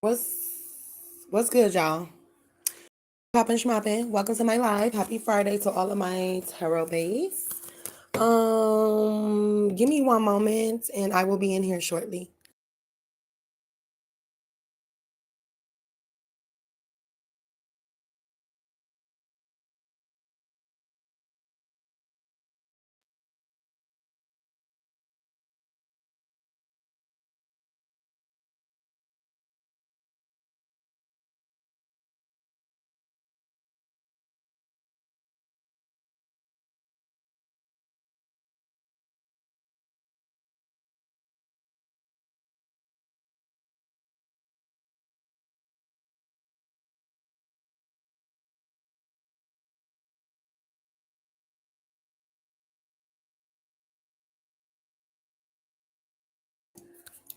What's good, y'all? Poppin' schmoppin'. Welcome to my live. Happy Friday to all of my tarot baes. Give me one moment and I will be in here shortly.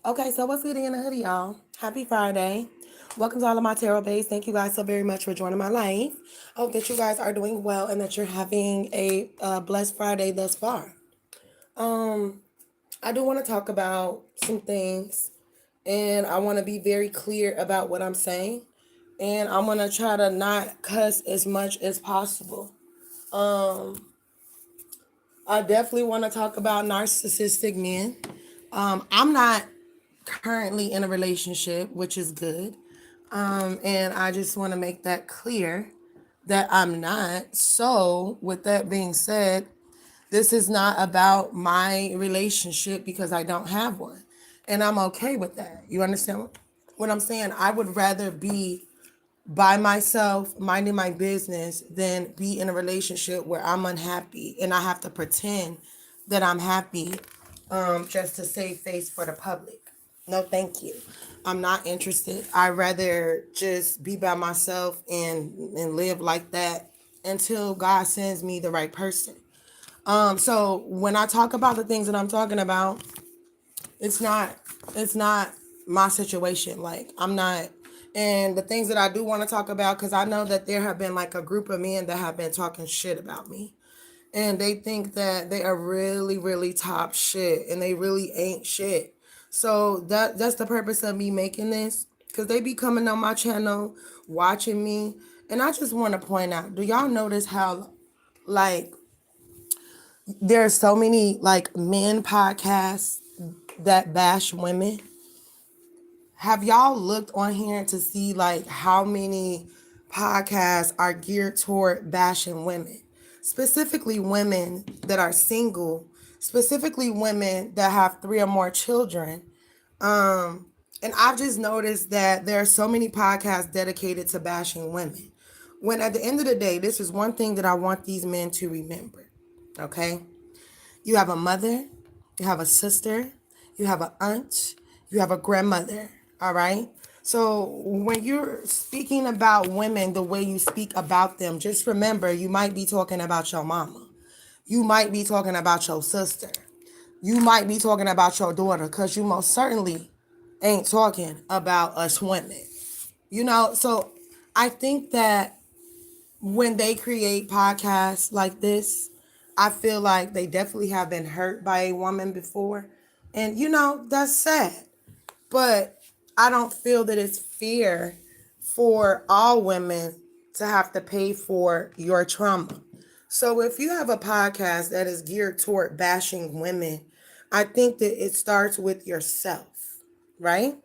Okay, so what's good in the hoodie, y'all? Happy Friday. Welcome to all of my tarot baes. Thank you guys so very much for joining my life. I hope that you guys are doing well and that you're having a blessed Friday thus far. I do want to talk about some things and I want to be very clear about what I'm saying. And I'm going to try to not cuss as much as possible. I definitely want to talk about narcissistic men. I'm not currently in a relationship, which is good. And I just want to make that clear that I'm not. So, with that being said, this is not about my relationship because I don't have one. And I'm okay with that. You understand what I'm saying? I would rather be by myself, minding my business, than be in a relationship where I'm unhappy and I have to pretend that I'm happy just to save face for the public. No, thank you. I'm not interested. I'd rather just be by myself and live like that until God sends me the right person. So when I talk about the things that I'm talking about, it's not it's not my situation. Like I'm not, and the things that I do want to talk about, because I know that there have been like a group of men that have been talking shit about me. And they think that they are really, really top shit and they really ain't shit. So that's the purpose of me making this. Cause they be coming on my channel, watching me. And I just want to point out, do y'all notice how like there are so many like men podcasts that bash women? Have y'all looked on here to see like how many podcasts are geared toward bashing women? Specifically women that are single, specifically women that have 3 or more children. And I've just noticed that there are so many podcasts dedicated to bashing women. When at the end of the day, this is one thing that I want these men to remember. Okay? You have a mother, you have a sister, you have an aunt, you have a grandmother, all right? So when you're speaking about women the way you speak about them, just remember you might be talking about your mama. You might be talking about your sister. You might be talking about your daughter, because you most certainly ain't talking about us women. So I think that when they create podcasts like this, I feel like they definitely have been hurt by a woman before. And that's sad. But I don't feel that it's fair for all women to have to pay for your trauma. So if you have a podcast that is geared toward bashing women, I think that it starts with yourself, right?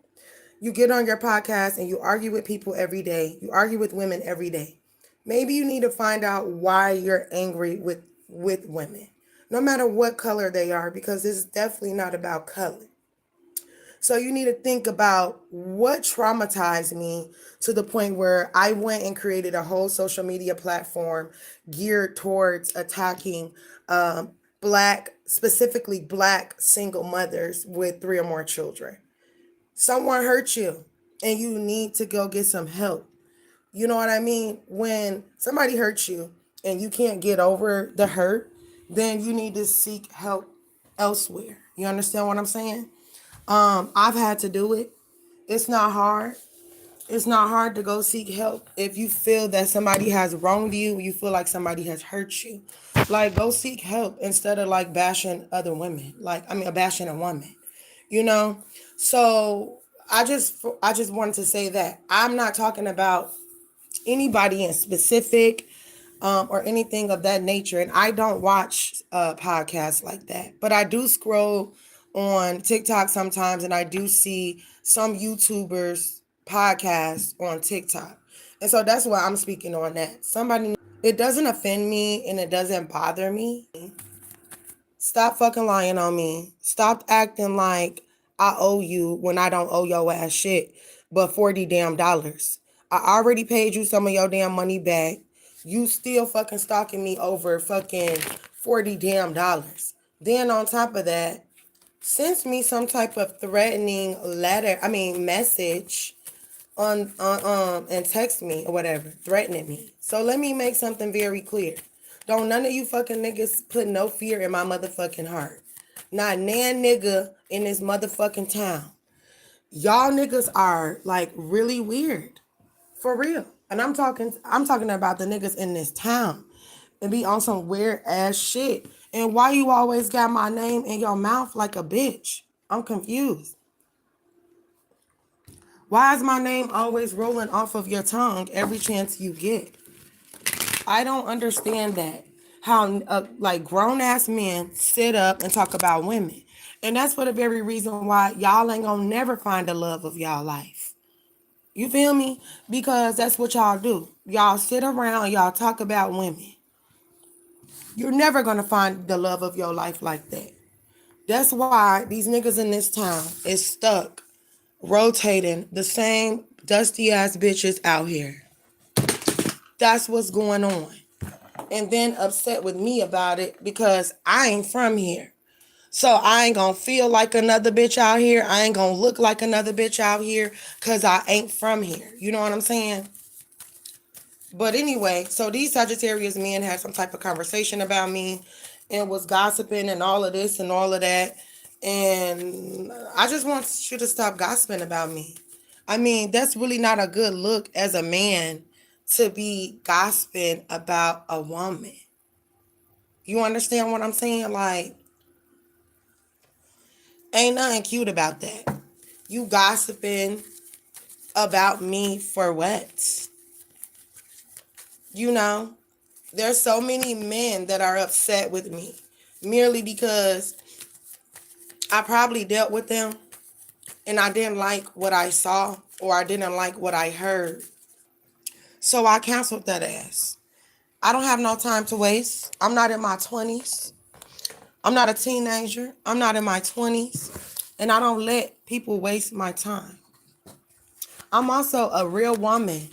You get on your podcast and you argue with people every day. You argue with women every day. Maybe you need to find out why you're angry with women, no matter what color they are, because it's definitely not about color. So you need to think about what traumatized me to the point where I went and created a whole social media platform geared towards attacking specifically black single mothers with 3 or more children. Someone hurt you and you need to go get some help. You know what I mean? When somebody hurts you and you can't get over the hurt, then you need to seek help elsewhere. You understand what I'm saying? I've had to do it. It's not hard. It's not hard to go seek help if you feel that somebody has wronged you, you feel like somebody has hurt you. Like, go seek help instead of like bashing other women. Bashing a woman, you know? So I just wanted to say that I'm not talking about anybody in specific, or anything of that nature. And I don't watch podcasts like that, but I do scroll on TikTok sometimes, and I do see some YouTubers podcasts on TikTok, and so that's why I'm speaking on that. Somebody, it doesn't offend me and it doesn't bother me. Stop fucking lying on me. Stop acting like I owe you when I don't owe your ass shit but 40 damn dollars. I already paid you some of your damn money back. You still fucking stalking me over fucking 40 damn dollars. Then on top of that, sends me some type of threatening message on and text me or whatever, threatening me. So let me make something very clear. Don't none of you fucking niggas put no fear in my motherfucking heart. Not nan nigga in this motherfucking town. Y'all niggas are like really weird. For real. And I'm talking about the niggas in this town. And be on some weird ass shit. And why you always got my name in your mouth like a bitch? I'm confused. Why is my name always rolling off of your tongue every chance you get? I don't understand that. How like grown ass men sit up and talk about women. And that's for the very reason why y'all ain't gonna never find the love of y'all life. You feel me? Because that's what y'all do. Y'all sit around, y'all talk about women. You're never gonna find the love of your life like that. That's why these niggas in this town is stuck rotating the same dusty ass bitches out here. That's what's going on. And then upset with me about it because I ain't from here. So I ain't gonna feel like another bitch out here. I ain't gonna look like another bitch out here because I ain't from here. You know what I'm saying? But anyway, so these Sagittarius men had some type of conversation about me and was gossiping and all of this and all of that. And I just want you to stop gossiping about me. I mean, that's really not a good look as a man to be gossiping about a woman. You understand what I'm saying? Like, ain't nothing cute about that. You gossiping about me for what? You know, there's so many men that are upset with me merely because I probably dealt with them and I didn't like what I saw or I didn't like what I heard. So I canceled that ass. I don't have no time to waste. I'm not in my 20s. I'm not a teenager. I'm not in my 20s. And I don't let people waste my time. I'm also a real woman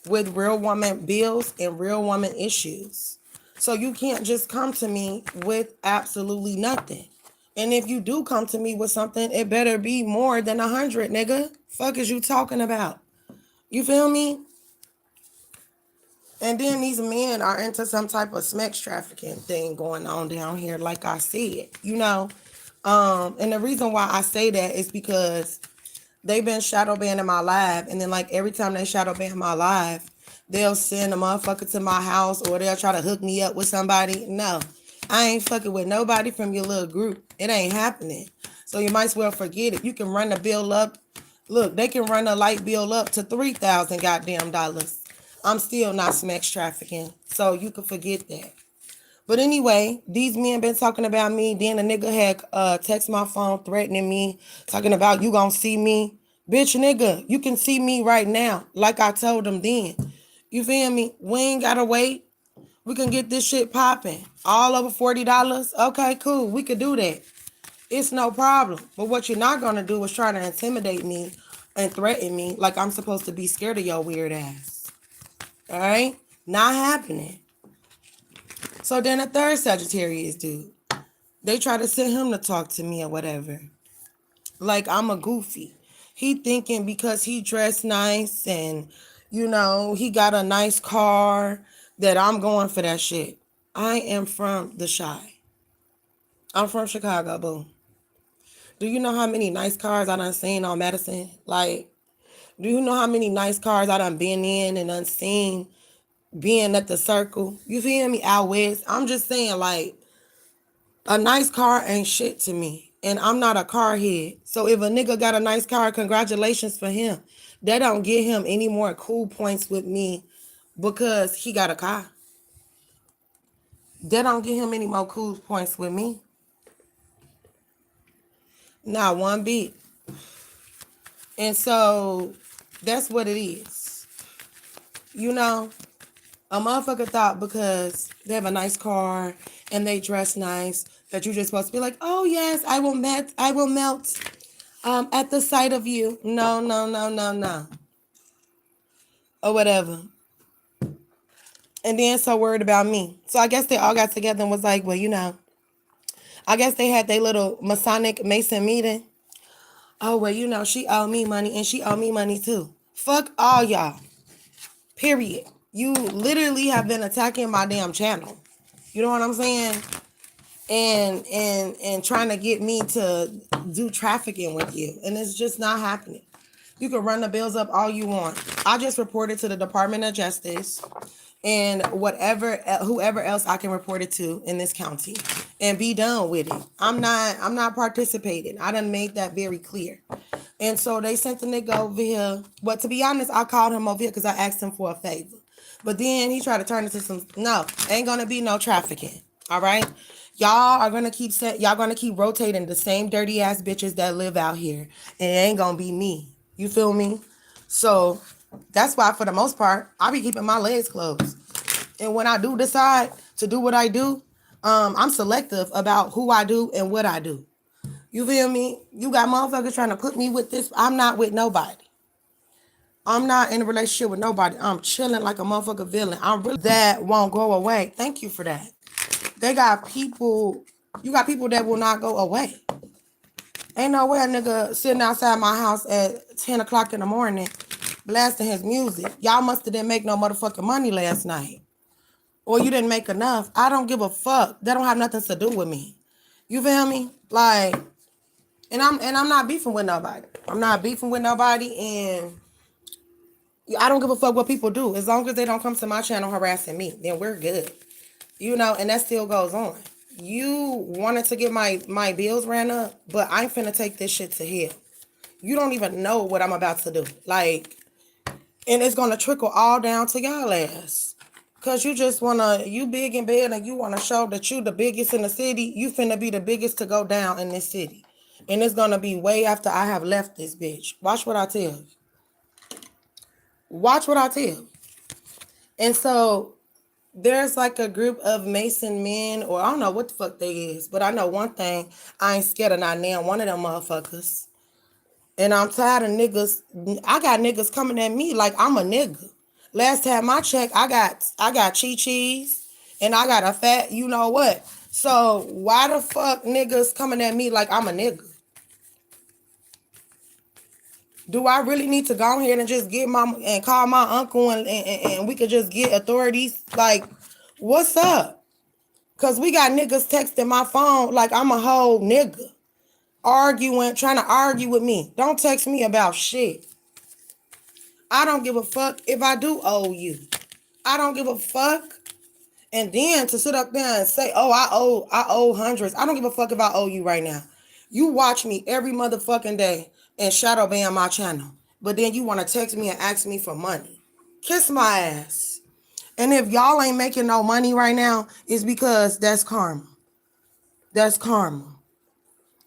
with real woman bills and real woman issues. So you can't just come to me with absolutely nothing. And if you do come to me with something, it better be more than 100, nigga. Fuck is you talking about? You feel me? And then these men are into some type of sex trafficking thing going on down here, like I said, you know. And the reason why I say that is because they've been shadow banning my live, and then like every time they shadow ban my live, they'll send a motherfucker to my house or they'll try to hook me up with somebody. No, I ain't fucking with nobody from your little group. It ain't happening. So you might as well forget it. You can run the bill up. Look, they can run a light bill up to $3,000 goddamn dollars. I'm still not sex trafficking, so you can forget that. But anyway, these men been talking about me. Then a nigga had text my phone threatening me, talking about you gonna see me. Bitch nigga, you can see me right now, like I told them then. You feel me? We ain't gotta wait. We can get this shit popping. All over $40. Okay, cool. We could do that. It's no problem. But what you're not gonna do is try to intimidate me and threaten me like I'm supposed to be scared of your weird ass. All right? Not happening. So then a third Sagittarius dude, they try to send him to talk to me or whatever. Like I'm a goofy. He thinking because he dressed nice and, you know, he got a nice car that I'm going for that shit. I am from the Chi. I'm from Chicago, boo. Do you know how many nice cars I done seen on Madison? Like, do you know how many nice cars I done been in and unseen being at the circle? You feel me? Out west. I'm just saying, like, a nice car ain't shit to me. And I'm not a car head. So if a nigga got a nice car, congratulations for him. That don't get him any more cool points with me because he got a car. That don't get him any more cool points with me. Not one bit. And so that's what it is. You know, a motherfucker thought because they have a nice car and they dress nice that you're just supposed to be like, oh yes, I will melt at the sight of you. No, no, no, no, no. Or whatever. And then so worried about me. So I guess they all got together and was like, well, you know, I guess they had their little Masonic Mason meeting. Oh, well, you know, she owe me money and she owe me money too. Fuck all y'all. Period. You literally have been attacking my damn channel. You know what I'm saying? And trying to get me to do trafficking with you. And it's just not happening. You can run the bills up all you want. I just reported to the Department of Justice and whoever else I can report it to in this county and be done with it. I'm not participating. I done made that very clear. And so they sent the nigga over here. But to be honest, I called him over here because I asked him for a favor. But then he tried to turn it to some, no, ain't gonna be no trafficking. All right. Y'all are gonna keep rotating the same dirty ass bitches that live out here. And it ain't gonna be me. You feel me? So that's why for the most part, I be keeping my legs closed. And when I do decide to do what I do, I'm selective about who I do and what I do. You feel me? You got motherfuckers trying to put me with this. I'm not with nobody. I'm not in a relationship with nobody. I'm chilling like a motherfucker villain. I'm really that won't go away. Thank you for that. They got people, you got people that will not go away. Ain't no way a nigga sitting outside my house at 10 o'clock in the morning blasting his music. Y'all must have didn't make no motherfucking money last night. Or you didn't make enough. I don't give a fuck. That don't have nothing to do with me. You feel me? Like, and I'm not beefing with nobody. I'm not beefing with nobody, and I don't give a fuck what people do. As long as they don't come to my channel harassing me, then we're good. You know, and that still goes on. You wanted to get my bills ran up, but I'm finna take this shit to hell. You don't even know what I'm about to do. Like, and it's gonna trickle all down to y'all ass. Cause you just wanna, you big in bed and you wanna show that you the biggest in the city. You finna be the biggest to go down in this city. And it's gonna be way after I have left this bitch. Watch what I tell you. Watch what I tell you. And so there's like a group of Mason men, or I don't know what the fuck they is, but I know one thing, I ain't scared of not now one of them motherfuckers. And I'm tired of niggas. I got niggas coming at me like I'm a nigga. Last time I checked, I got chi-chis and I got a fat, you know what? So why the fuck niggas coming at me like I'm a nigga? Do I really need to go ahead and just get and call my uncle and we could just get authorities? Like, what's up? Cause we got niggas texting my phone like I'm a whole nigga. Trying to argue with me. Don't text me about shit. I don't give a fuck if I do owe you. I don't give a fuck. And then to sit up there and say, oh, I owe hundreds. I don't give a fuck if I owe you right now. You watch me every motherfucking day and shadow ban my channel. But then you want to text me and ask me for money. Kiss my ass. And if y'all ain't making no money right now, it's because that's karma. That's karma.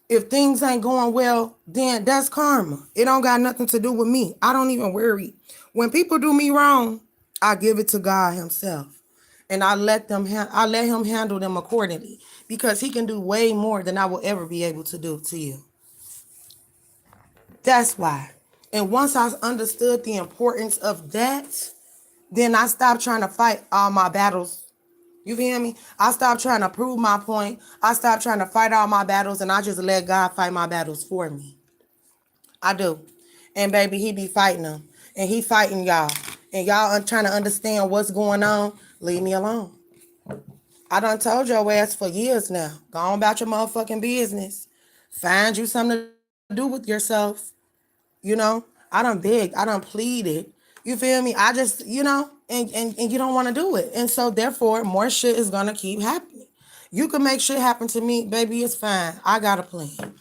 If things ain't going well, then that's karma. It don't got nothing to do with me. I don't even worry. When people do me wrong, I give it to God himself. And I let him handle them accordingly. Because he can do way more than I will ever be able to do to you. That's why. And once I understood the importance of that, then I stopped trying to fight all my battles. You feel me? I stopped trying to prove my point. I stopped trying to fight all my battles, and I just let God fight my battles for me. I do. And baby, he be fighting them. And he fighting y'all. And y'all are trying to understand what's going on. Leave me alone. I done told your ass for years now. Go on about your motherfucking business. Find you something to do with yourself. You know? I done begged. I done pleaded. You feel me? I just, you know, and you don't want to do it. And so therefore, more shit is going to keep happening. You can make shit happen to me, baby, it's fine. I got a plan.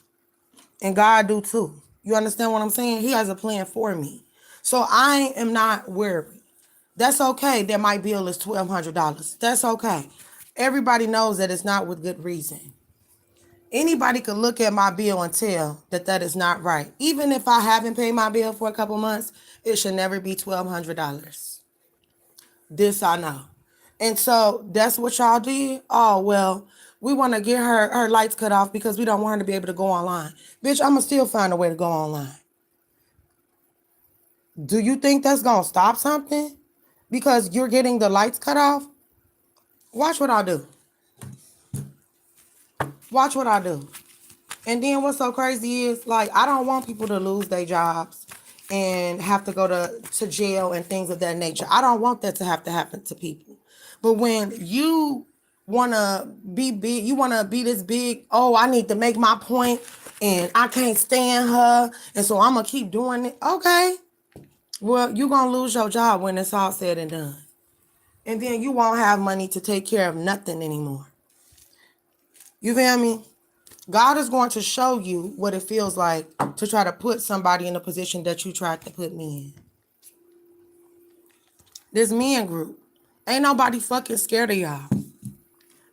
And God do too. You understand what I'm saying? He has a plan for me. So I am not worried. That's okay that my bill is $1,200. That's okay. Everybody knows that it's not with good reason. Anybody could look at my bill and tell that that is not right. Even if I haven't paid my bill for a couple months, it should never be $1,200. This I know. And so that's what y'all did. Oh, well, we want to get her lights cut off because we don't want her to be able to go online. Bitch, I'm going to still find a way to go online. Do you think that's going to stop something? Because you're getting the lights cut off? Watch what I do. Watch what I do. And then what's so crazy is, like, I don't want people to lose their jobs and have to go to jail and things of that nature. I don't want that to have to happen to people. But when you want to be big, you want to be this big, oh, I need to make my point and I can't stand her, and so I'm going to keep doing it. Okay. Well, you're going to lose your job when it's all said and done. And then you won't have money to take care of nothing anymore. You feel me? God is going to show you what it feels like to try to put somebody in a position that you tried to put me in. This men group. Ain't nobody fucking scared of y'all.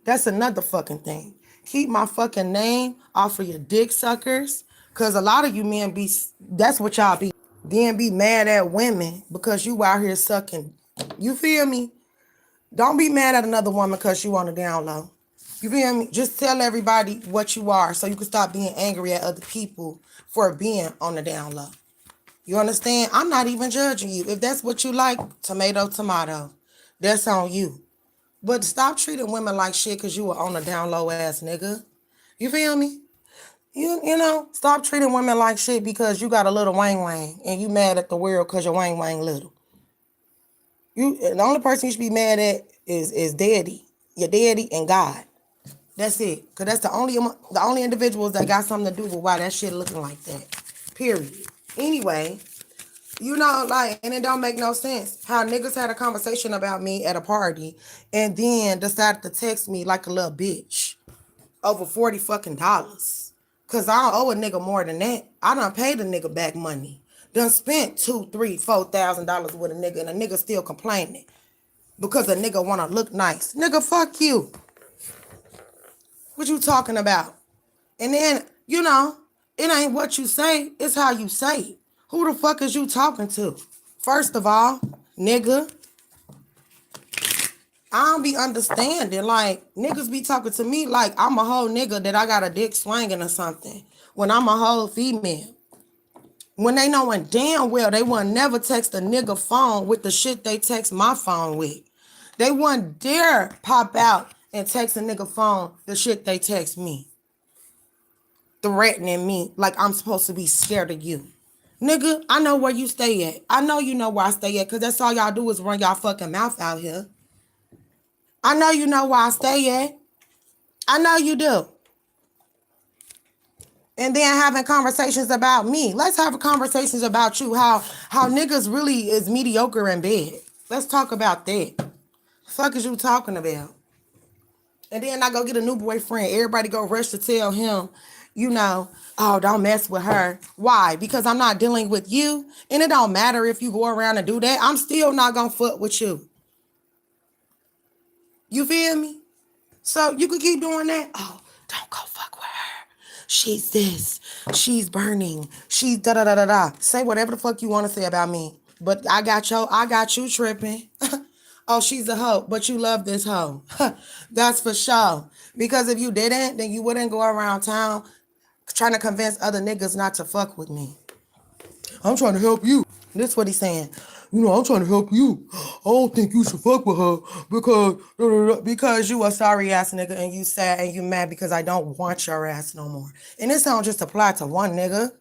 That's another fucking thing. Keep my fucking name off of your dick suckers. Because a lot of you men be, that's what y'all be. Then be mad at women because you out here sucking. You feel me? Don't be mad at another woman because you on the down low. You feel me? Just tell everybody what you are so you can stop being angry at other people for being on the down low. You understand? I'm not even judging you. If that's what you like, tomato, tomato, that's on you. But stop treating women like shit because you were on a down low ass nigga. You feel me? You know, stop treating women like shit because you got a little wang wang and you mad at the world because your wang wang little. The only person you should be mad at is daddy, your daddy and God. That's it. Because that's the only individuals that got something to do with why that shit looking like that. Period. Anyway, you know, like, and it don't make no sense how niggas had a conversation about me at a party and then decided to text me like a little bitch over $40 fucking dollars. Because I don't owe a nigga more than that. I done paid a nigga back money. Done spent $2,000, $3,000, $4,000 with a nigga and a nigga still complaining because a nigga want to look nice. Nigga, fuck you. What you talking about? And then, you know, it ain't what you say, it's how you say it. Who the fuck is you talking to? First of all, nigga, I don't be understanding. Like, niggas be talking to me like I'm a whole nigga that I got a dick swinging or something when I'm a whole female. When they knowing damn well they wouldn't never text a nigga phone with the shit they text my phone with. They wouldn't dare pop out and text a nigga phone the shit they text me. Threatening me like I'm supposed to be scared of you. Nigga, I know where you stay at. I know you know where I stay at because that's all y'all do is run y'all fucking mouth out here. I know you know where I stay at. I know you do. And then having conversations about me. Let's have conversations about you. How niggas really is mediocre in bed. Let's talk about that. The fuck is you talking about? And then I go get a new boyfriend. Everybody go rush to tell him, you know, oh, don't mess with her. Why? Because I'm not dealing with you. And it don't matter if you go around and do that. I'm still not going to fuck with you. You feel me? So you could keep doing that. Oh, don't go fuck with her. She's this. She's burning. She's da-da-da-da-da. Say whatever the fuck you want to say about me. But I got you tripping. Oh, she's a hoe, but you love this hoe. That's for sure. Because if you didn't, then you wouldn't go around town trying to convince other niggas not to fuck with me. I'm trying to help you. This is what he's saying. You know, I'm trying to help you. I don't think you should fuck with her because you a sorry ass nigga and you sad and you mad because I don't want your ass no more. And this don't just apply to one nigga.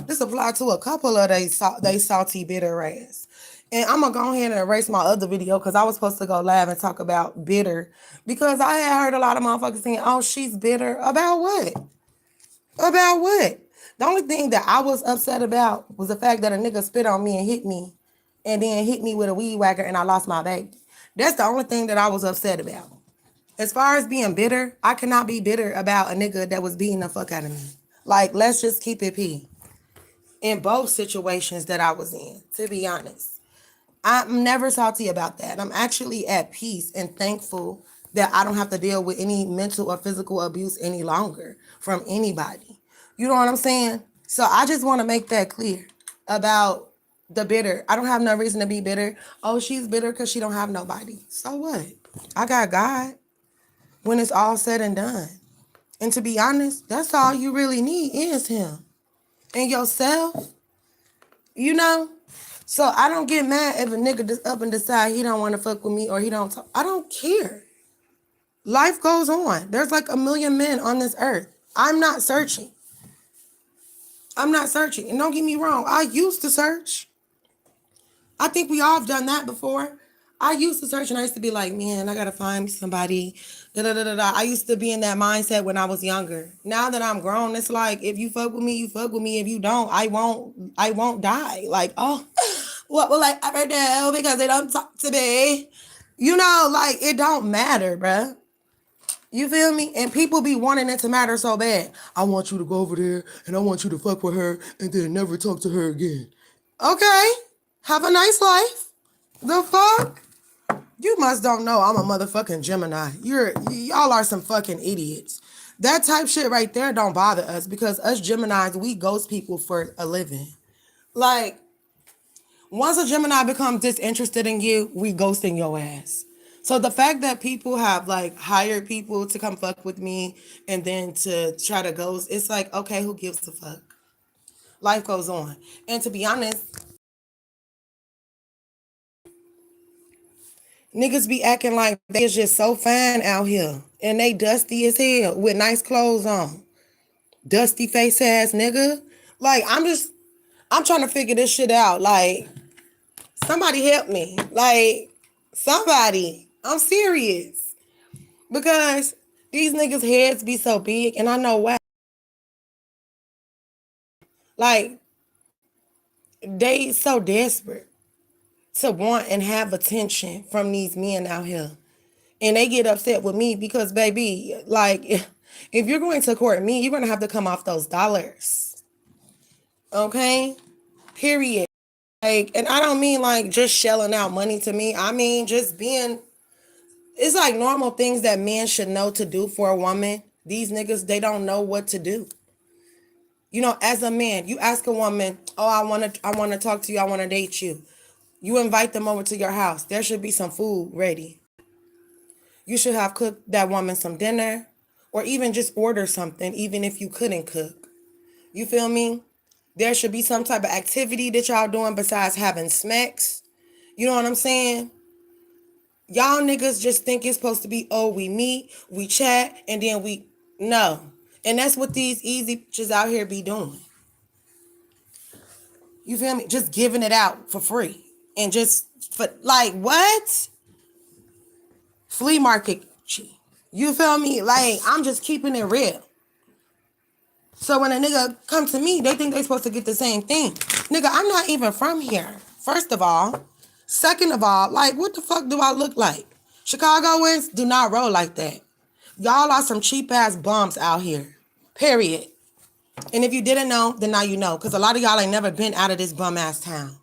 This apply to a couple of they salty bitter ass. And I'm going to go ahead and erase my other video because I was supposed to go live and talk about bitter. Because I had heard a lot of motherfuckers saying, oh, she's bitter. About what? About what? The only thing that I was upset about was the fact that a nigga spit on me and hit me. And then hit me with a weed whacker and I lost my baby. That's the only thing that I was upset about. As far as being bitter, I cannot be bitter about a nigga that was beating the fuck out of me. Like, let's just keep it P. In both situations that I was in, to be honest. I'm never salty about that. I'm actually at peace and thankful that I don't have to deal with any mental or physical abuse any longer from anybody. You know what I'm saying? So I just want to make that clear about the bitter. I don't have no reason to be bitter. Oh, she's bitter because she don't have nobody. So what? I got God when it's all said and done. And to be honest, that's all you really need is him and yourself, you know? So I don't get mad if a nigga just up and decide he don't want to fuck with me or he don't talk. I don't care. Life goes on. There's like a million men on this earth. I'm not searching. I'm not searching. And don't get me wrong, I used to search. I think we all have done that before. I used to search and I used to be like, man, I gotta find somebody. Da, da, da, da, da. I used to be in that mindset when I was younger. Now that I'm grown, it's like, if you fuck with me, you fuck with me. If you don't, I won't die. Like, oh, what will I ever do because they don't talk to me? You know, like, it don't matter, bruh. You feel me? And people be wanting it to matter so bad. I want you to go over there and I want you to fuck with her and then never talk to her again. Okay. Have a nice life. The fuck? You must don't know I'm a motherfucking Gemini. Y'all are some fucking idiots. That type shit right there don't bother us because us Geminis, we ghost people for a living. Like, once a Gemini becomes disinterested in you, we ghosting your ass. So the fact that people have like hired people to come fuck with me and then to try to ghost, it's like, okay, who gives a fuck? Life goes on. And to be honest, niggas be acting like they is just so fine out here. And they dusty as hell with nice clothes on. Dusty face ass nigga. Like, I'm trying to figure this shit out. Like, somebody help me. Like, somebody. I'm serious. Because these niggas' heads be so big, and I know why. Like, they so desperate to want and have attention from these men out here. And they get upset with me because, baby, like, if you're going to court me, you're going to have to come off those dollars. Okay? Period. Like, and I don't mean like just shelling out money to me. I mean just being, it's like normal things that men should know to do for a woman. These niggas, they don't know what to do. You know, as a man, you ask a woman, oh, I want to talk to you. I want to date you. You invite them over to your house. There should be some food ready. You should have cooked that woman some dinner or even just order something, even if you couldn't cook. You feel me? There should be some type of activity that y'all doing besides having smacks. You know what I'm saying? Y'all niggas just think it's supposed to be, oh, we meet, we chat, and then no. And that's what these easy bitches out here be doing. You feel me? Just giving it out for free. And just, for like, what? Flea market. You feel me? Like, I'm just keeping it real. So when a nigga come to me, they think they supposed to get the same thing. Nigga, I'm not even from here. First of all. Second of all, like, what the fuck do I look like? Chicagoans do not roll like that. Y'all are some cheap ass bums out here. Period. And if you didn't know, then now you know. Because a lot of y'all ain't never been out of this bum ass town.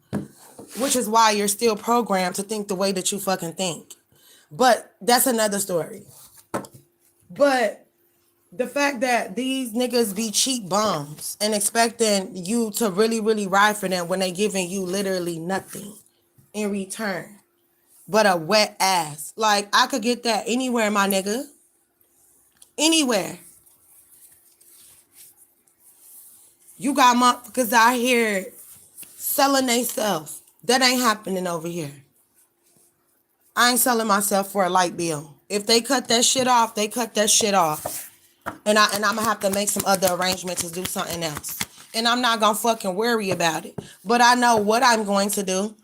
Which is why you're still programmed to think the way that you fucking think. But that's another story. But the fact that these niggas be cheap bums and expecting you to really, really ride for them when they giving you literally nothing in return but a wet ass. Like, I could get that anywhere, my nigga. Anywhere. You got motherfuckers out here selling themselves. That ain't happening over here. I ain't selling myself for a light bill. If they cut that shit off, they cut that shit off. And I'm gonna have to make some other arrangements to do something else. And I'm not gonna fucking worry about it. But I know what I'm going to do.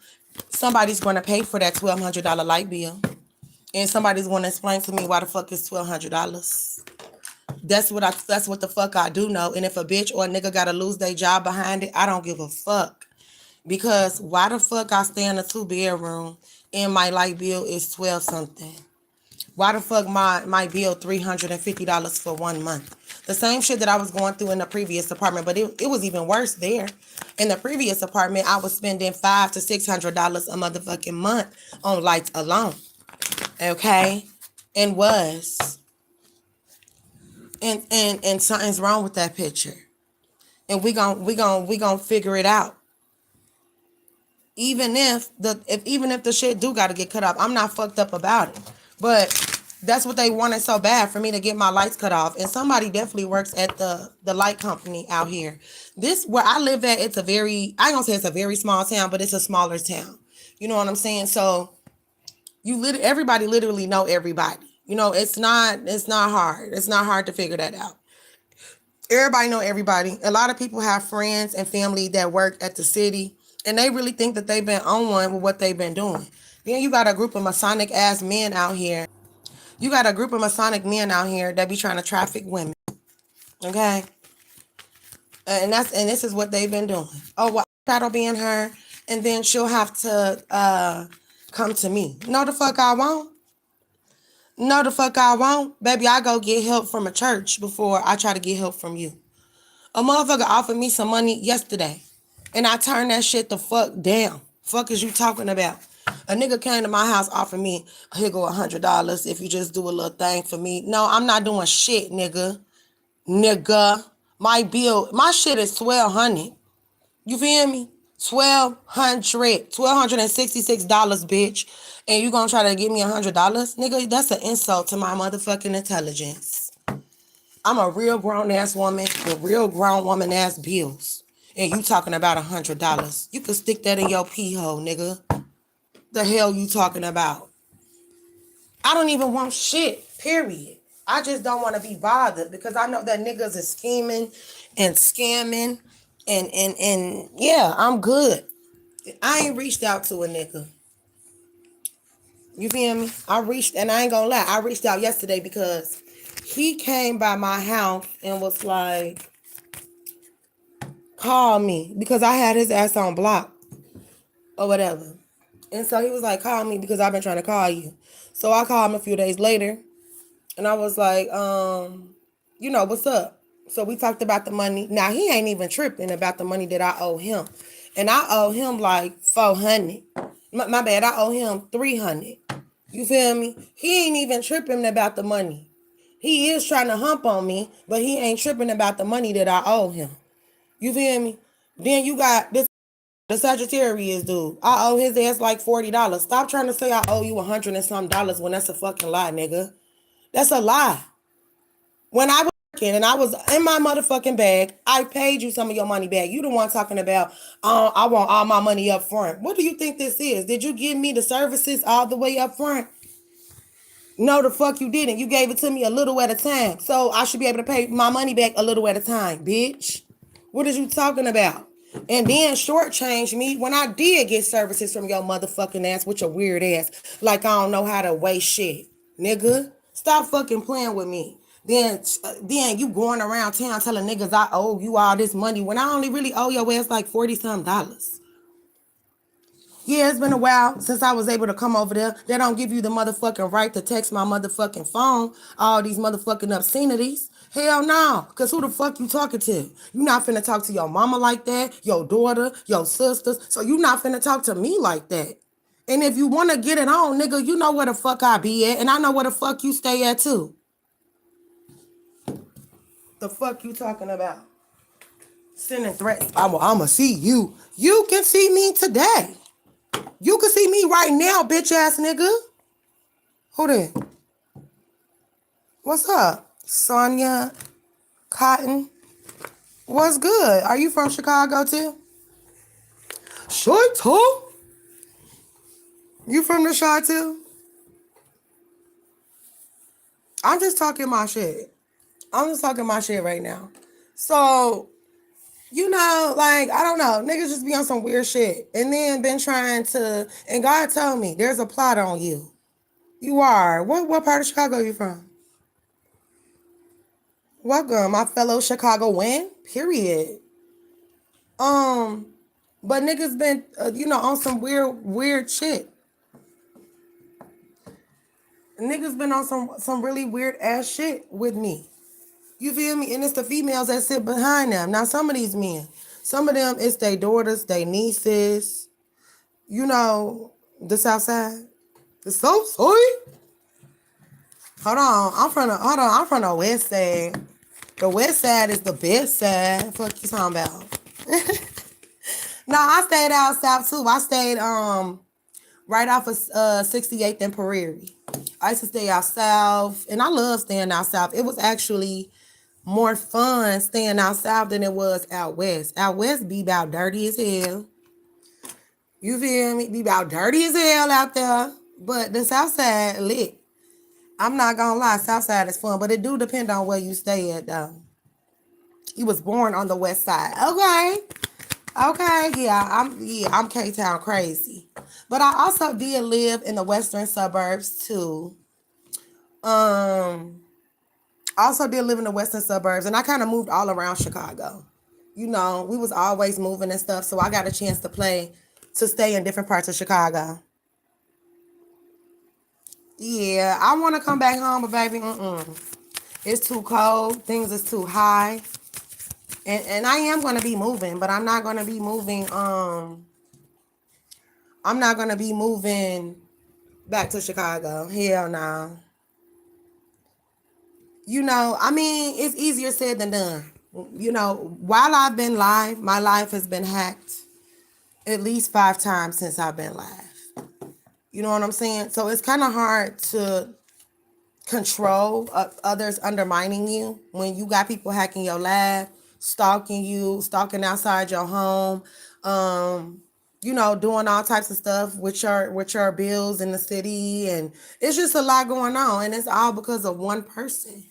Somebody's gonna pay for that $1,200 light bill. And somebody's gonna explain to me why the fuck is $1,200. That's what the fuck I do know. And if a bitch or a nigga gotta lose their job behind it, I don't give a fuck. Because why the fuck I stay in a 2-bedroom and my light bill is 12 something? Why the fuck my bill $350 for 1 month? The same shit that I was going through in the previous apartment, but it was even worse there. In the previous apartment, I was spending $500 to $600 a motherfucking month on lights alone. Okay? And something's wrong with that picture. And we gon' figure it out. Even if the shit do gotta get cut off, I'm not fucked up about it. But that's what they wanted so bad, for me to get my lights cut off. And somebody definitely works at the light company out here. This where I live at, it's a very, I ain't gonna say it's a very small town, but it's a smaller town. You know what I'm saying? So everybody literally know everybody. You know, it's not hard. It's not hard to figure that out. Everybody know everybody. A lot of people have friends and family that work at the city, and they really think that they've been on one with what they've been doing. Then you got a group of Masonic ass men out here. You got a group of Masonic men out here that be trying to traffic women. Okay? And this is what they've been doing. Oh, well, that'll be in her, and then she'll have to come to me. No, the fuck I won't. No, the fuck I won't. Baby, I go get help from a church before I try to get help from you. A motherfucker offered me some money yesterday, and I turned that shit the fuck down. Fuck is you talking about? A nigga came to my house, offered me, here go $100 if you just do a little thing for me. No, I'm not doing shit, nigga. My bill, my shit is $1,200. You feel me? $1,266, bitch. And you gonna try to give me $100? Nigga, that's an insult to my motherfucking intelligence. I'm a real grown ass woman with real grown woman ass bills. And you talking about $100. You can stick that in your pee hole, nigga. The hell you talking about? I don't even want shit, period. I just don't want to be bothered because I know that niggas is scheming and scamming and yeah, I'm good. I ain't reached out to a nigga. You feel me? I ain't gonna lie, I reached out yesterday because he came by my house and was like, call me, because I had his ass on block or whatever. And so he was like, call me because I've been trying to call you. So I called him a few days later and I was like, what's up? So we talked about the money. Now he ain't even tripping about the money that I owe him. And I owe him like $400. My bad, I owe him $300. You feel me? He ain't even tripping about the money. He is trying to hump on me, but he ain't tripping about the money that I owe him. You feel me? Then you got this, the Sagittarius dude. I owe his ass like $40. Stop trying to say I owe you $100 and some when that's a fucking lie, nigga. That's a lie. When I was working and I was in my motherfucking bag, I paid you some of your money back. You the one talking about, I want all my money up front. What do you think this is? Did you give me the services all the way up front? No, the fuck you didn't. You gave it to me a little at a time. So I should be able to pay my money back a little at a time, bitch. What is you talking about? And then shortchange me when I did get services from your motherfucking ass with your weird ass. Like I don't know how to weigh shit. Nigga, stop fucking playing with me. Then you going around town telling niggas I owe you all this money when I only really owe your ass like $40-something. Yeah, it's been a while since I was able to come over there. They don't give you the motherfucking right to text my motherfucking phone. All these motherfucking obscenities. Hell no. Because who the fuck you talking to? You not finna talk to your mama like that, your daughter, your sisters. So you not finna talk to me like that. And if you want to get it on, nigga, you know where the fuck I be at. And I know where the fuck you stay at too. The fuck you talking about? Sending threats. I'ma see you. You can see me today. You can see me right now, bitch ass nigga. Who that? What's up? Sonia Cotton. What's good? Are you from Chicago too? Short too? You from the shot too? I'm just talking my shit. I'm just talking my shit right now. So, you know, like, I don't know. Niggas just be on some weird shit. And then been trying to, and God told me, there's a plot on you. You are. What part of Chicago are you from? Welcome, my fellow Chicagoan. Period. But niggas been, on some weird shit. Niggas been on some really weird ass shit with me. You feel me? And it's the females that sit behind them. Now, some of these men, some of them, it's their daughters, their nieces, you know, the South Side. The South Side? I'm from the West Side. The West Side is the best side. Fuck you talking about? No, I stayed out south too. I stayed right off of 68th and Prairie. I used to stay out south, and I love staying out south. It was actually more fun staying out south than it was out west. Out west be about dirty as hell. You feel me? Be about dirty as hell out there. But the south side lit. I'm not gonna lie, south side is fun, but it do depend on where you stay at though. You was born on the west side. Okay. Okay, I'm K-Town crazy. But I also did live in the western suburbs too. Also did live in the western suburbs, and I kind of moved all around Chicago. You know, we was always moving and stuff, so I got a chance to stay in different parts of Chicago. Yeah, I want to come back home, but baby, it's too cold. Things is too high. And I am going to be moving, but I'm not going to be moving. I'm not going to be moving back to Chicago. Hell no. You know, I mean, it's easier said than done. You know, while I've been live, my life has been hacked at least 5 times since I've been live. You know what I'm saying? So it's kind of hard to control others undermining you when you got people hacking your live, stalking you, stalking outside your home, you know, doing all types of stuff with your bills in the city, and it's just a lot going on, and it's all because of one person.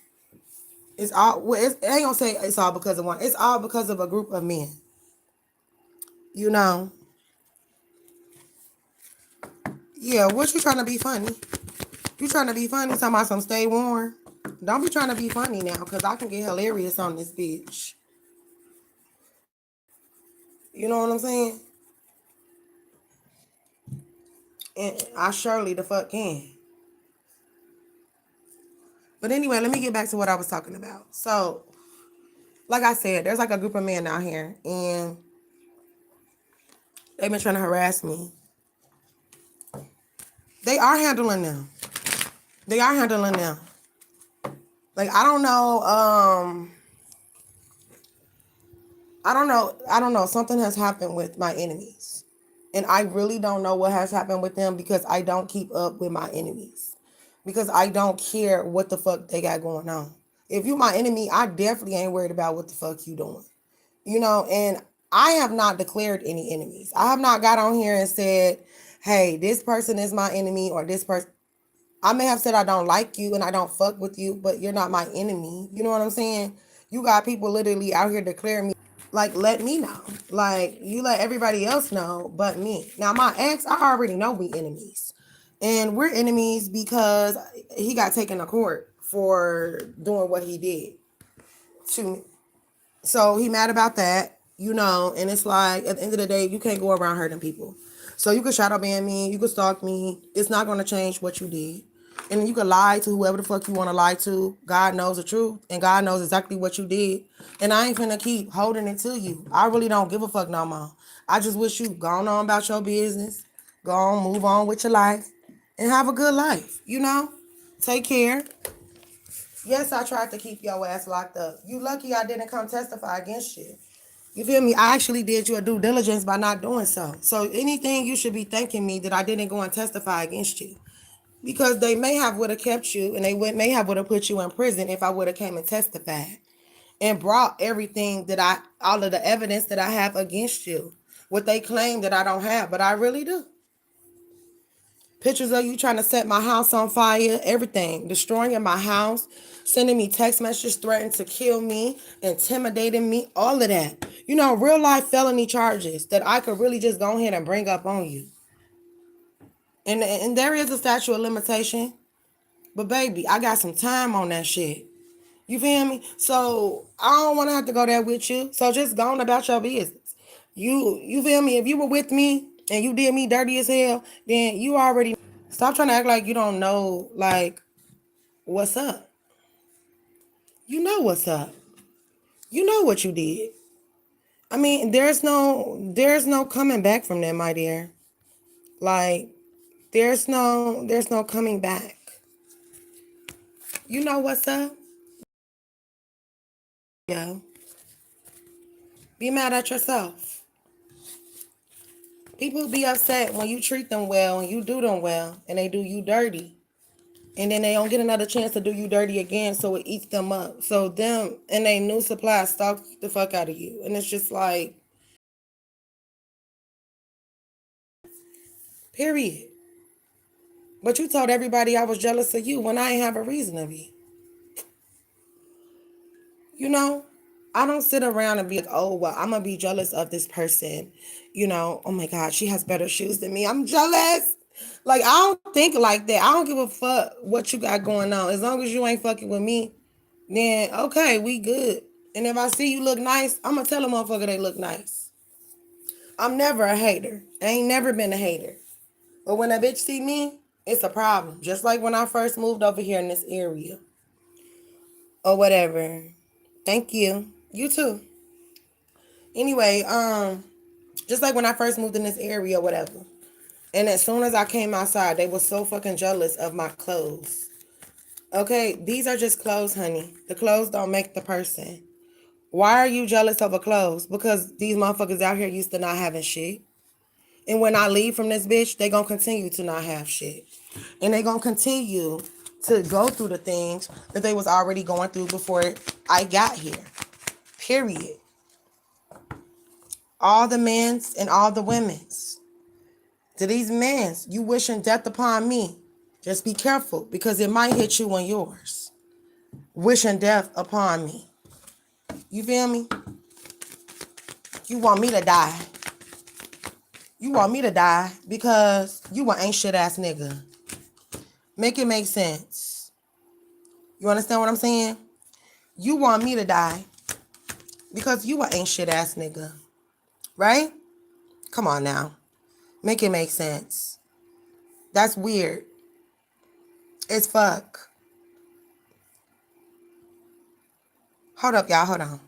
It's all, well, I ain't gonna say it's all because of one. It's all because of a group of men. You know. Yeah, what you trying to be funny? You trying to be funny? Talking about some stay warm? Don't be trying to be funny now, because I can get hilarious on this bitch. You know what I'm saying? And I surely the fuck can. But anyway, let me get back to what I was talking about. So, like I said, there's like a group of men out here, and they've been trying to harass me. They are handling them. They are handling them. Like, I don't know. I don't know. Something has happened with my enemies. And I really don't know what has happened with them, because I don't keep up with my enemies. Because I don't care what the fuck they got going on. If you my enemy, I definitely ain't worried about what the fuck you doing. You know, and I have not declared any enemies. I have not got on here and said, hey, this person is my enemy, or this person. I may have said I don't like you and I don't fuck with you, but you're not my enemy. You know what I'm saying? You got people literally out here declaring me. Like, let me know. Like, you let everybody else know but me. Now, my ex, I already know we enemies. And we're enemies because he got taken to court for doing what he did to me. So he mad about that, you know, and it's like, at the end of the day, you can't go around hurting people. So you can shadow ban me, you can stalk me. It's not going to change what you did. And then you can lie to whoever the fuck you want to lie to. God knows the truth, and God knows exactly what you did. And I ain't finna keep holding it to you. I really don't give a fuck no more. I just wish you gone on about your business. Go on, move on with your life, and have a good life, you know? Take care. Yes, I tried to keep your ass locked up. You lucky I didn't come testify against you. You feel me? I actually did your due diligence by not doing so. So anything, you should be thanking me that I didn't go and testify against you. Because they may have would have kept you, and may have would have put you in prison if I would have came and testified and brought everything all of the evidence that I have against you. What they claim that I don't have, but I really do. Pictures of you trying to set my house on fire, everything, destroying my house, sending me text messages, threatening to kill me, intimidating me, all of that. You know, real life felony charges that I could really just go ahead and bring up on you. And there is a statute of limitation, but baby, I got some time on that shit. You feel me? So I don't want to have to go there with you. So just go on about your business. You feel me? If you were with me and you did me dirty as hell, then you already. Stop trying to act like you don't know, like, what's up. You know what's up. You know what you did. I mean, there's no coming back from that, my dear. Like, there's no coming back. You know what's up? Yo. Be mad at yourself. People be upset when you treat them well and you do them well and they do you dirty. And then they don't get another chance to do you dirty again, so it eats them up. So them and they new supply stalk the fuck out of you. And it's just like, period. But you told everybody I was jealous of you when I ain't have a reason to be. You know? I don't sit around and be like, oh, well, I'm going to be jealous of this person. You know, oh my God, she has better shoes than me. I'm jealous. Like, I don't think like that. I don't give a fuck what you got going on. As long as you ain't fucking with me, then okay, we good. And if I see you look nice, I'm going to tell a motherfucker they look nice. I'm never a hater. I ain't never been a hater. But when a bitch see me, it's a problem. Just like when I first moved over here in this area. Or whatever. Thank you. You too. Anyway, just like when I first moved in this area or whatever. And as soon as I came outside, they were so fucking jealous of my clothes. Okay, these are just clothes, honey. The clothes don't make the person. Why are you jealous of a clothes? Because these motherfuckers out here used to not having shit. And when I leave from this bitch, they gonna continue to not have shit. And they gonna continue to go through the things that they was already going through before I got here. Period. All the men's and all the women's. To these men's, you wishing death upon me. Just be careful because it might hit you on yours. Wishing death upon me. You feel me? You want me to die. You want me to die because you an ain't shit ass nigga. Make it make sense. You understand what I'm saying? You want me to die because you an ain't shit ass nigga. Right? Come on now. Make it make sense. That's weird. It's fuck. Hold up, y'all. Hold on.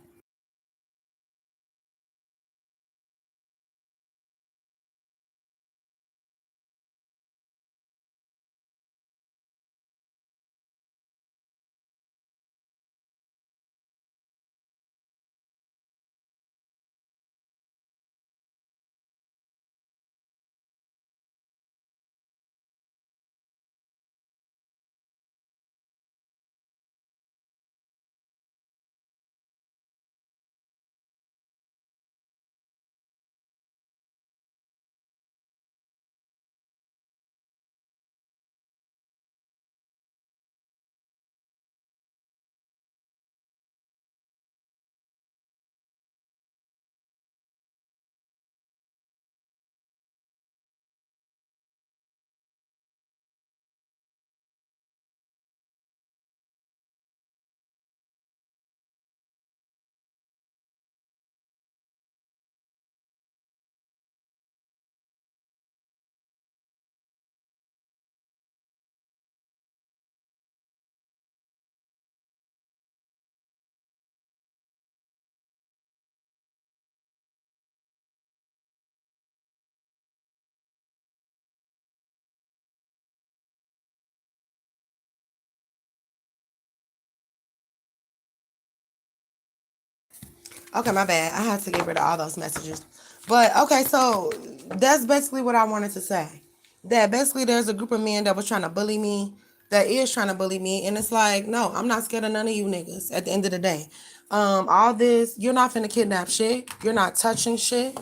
Okay, my bad. I had to get rid of all those messages. But okay, so that's basically what I wanted to say. That basically there's a group of men that was trying to bully me, that is trying to bully me, and it's like, no, I'm not scared of none of you niggas at the end of the day. All this, you're not finna kidnap shit. You're not touching shit.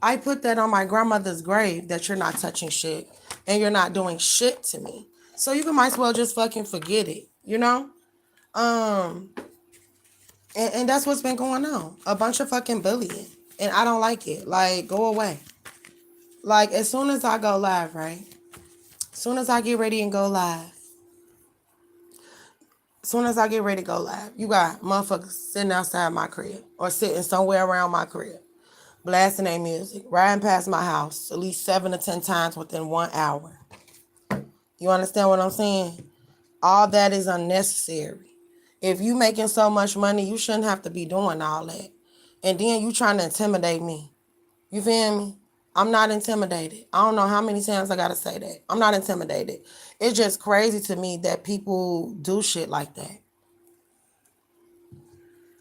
I put that on my grandmother's grave that you're not touching shit and you're not doing shit to me. So you can might as well just fucking forget it, you know? Um, and that's what's been going on. A bunch of fucking bullying. And I don't like it. Like, go away. Like, as soon as I go live, right? As soon as I get ready and go live. As soon as I get ready to go live, you got motherfuckers sitting outside my crib or sitting somewhere around my crib, blasting their music, riding past my house at least 7 to 10 times within 1 hour. You understand what I'm saying? All that is unnecessary. If you making so much money, you shouldn't have to be doing all that. And then you trying to intimidate me. You feel me? I'm not intimidated. I don't know how many times I gotta say that. I'm not intimidated. It's just crazy to me that people do shit like that.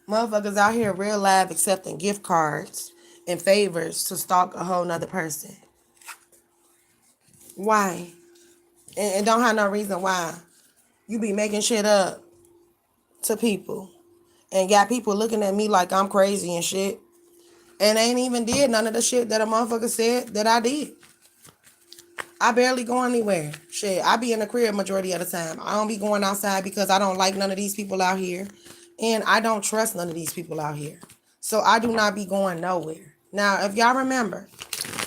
Motherfuckers out here real live accepting gift cards and favors to stalk a whole nother person. Why? And don't have no reason why. You be making shit up to people and got people looking at me like I'm crazy and shit. And ain't even did none of the shit that a motherfucker said that I did. I barely go anywhere. Shit, I be in the crib majority of the time. I don't be going outside because I don't like none of these people out here. And I don't trust none of these people out here. So I do not be going nowhere. Now, if y'all remember,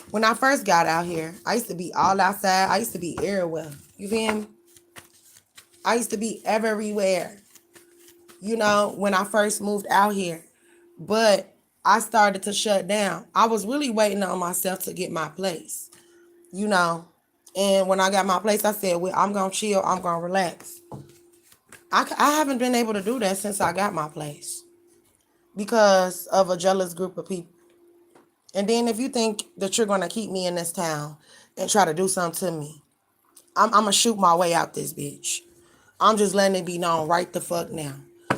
when I first got out here, I used to be all outside. I used to be everywhere. You feel me? I used to be everywhere. You know, when I first moved out here. But I started to shut down. I was really waiting on myself to get my place. You know, and when I got my place, I said, well, I'm going to chill. I'm going to relax. I haven't been able to do that since I got my place because of a jealous group of people. And then if you think that you're going to keep me in this town and try to do something to me, I'm going to shoot my way out this bitch. I'm just letting it be known right the fuck now.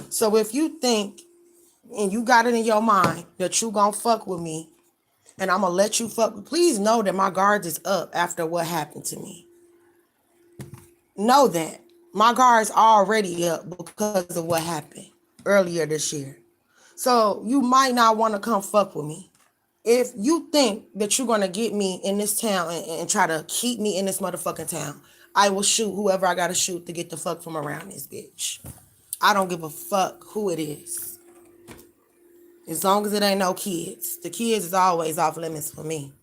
So if you think and you got it in your mind that you going to fuck with me and I'm going to let you fuck, please know that my guard is up after what happened to me. Know that. My guard's already up because of what happened earlier this year. So you might not want to come fuck with me. If you think that you're going to get me in this town and try to keep me in this motherfucking town, I will shoot whoever I got to shoot to get the fuck from around this bitch. I don't give a fuck who it is. As long as it ain't no kids. The kids is always off limits for me.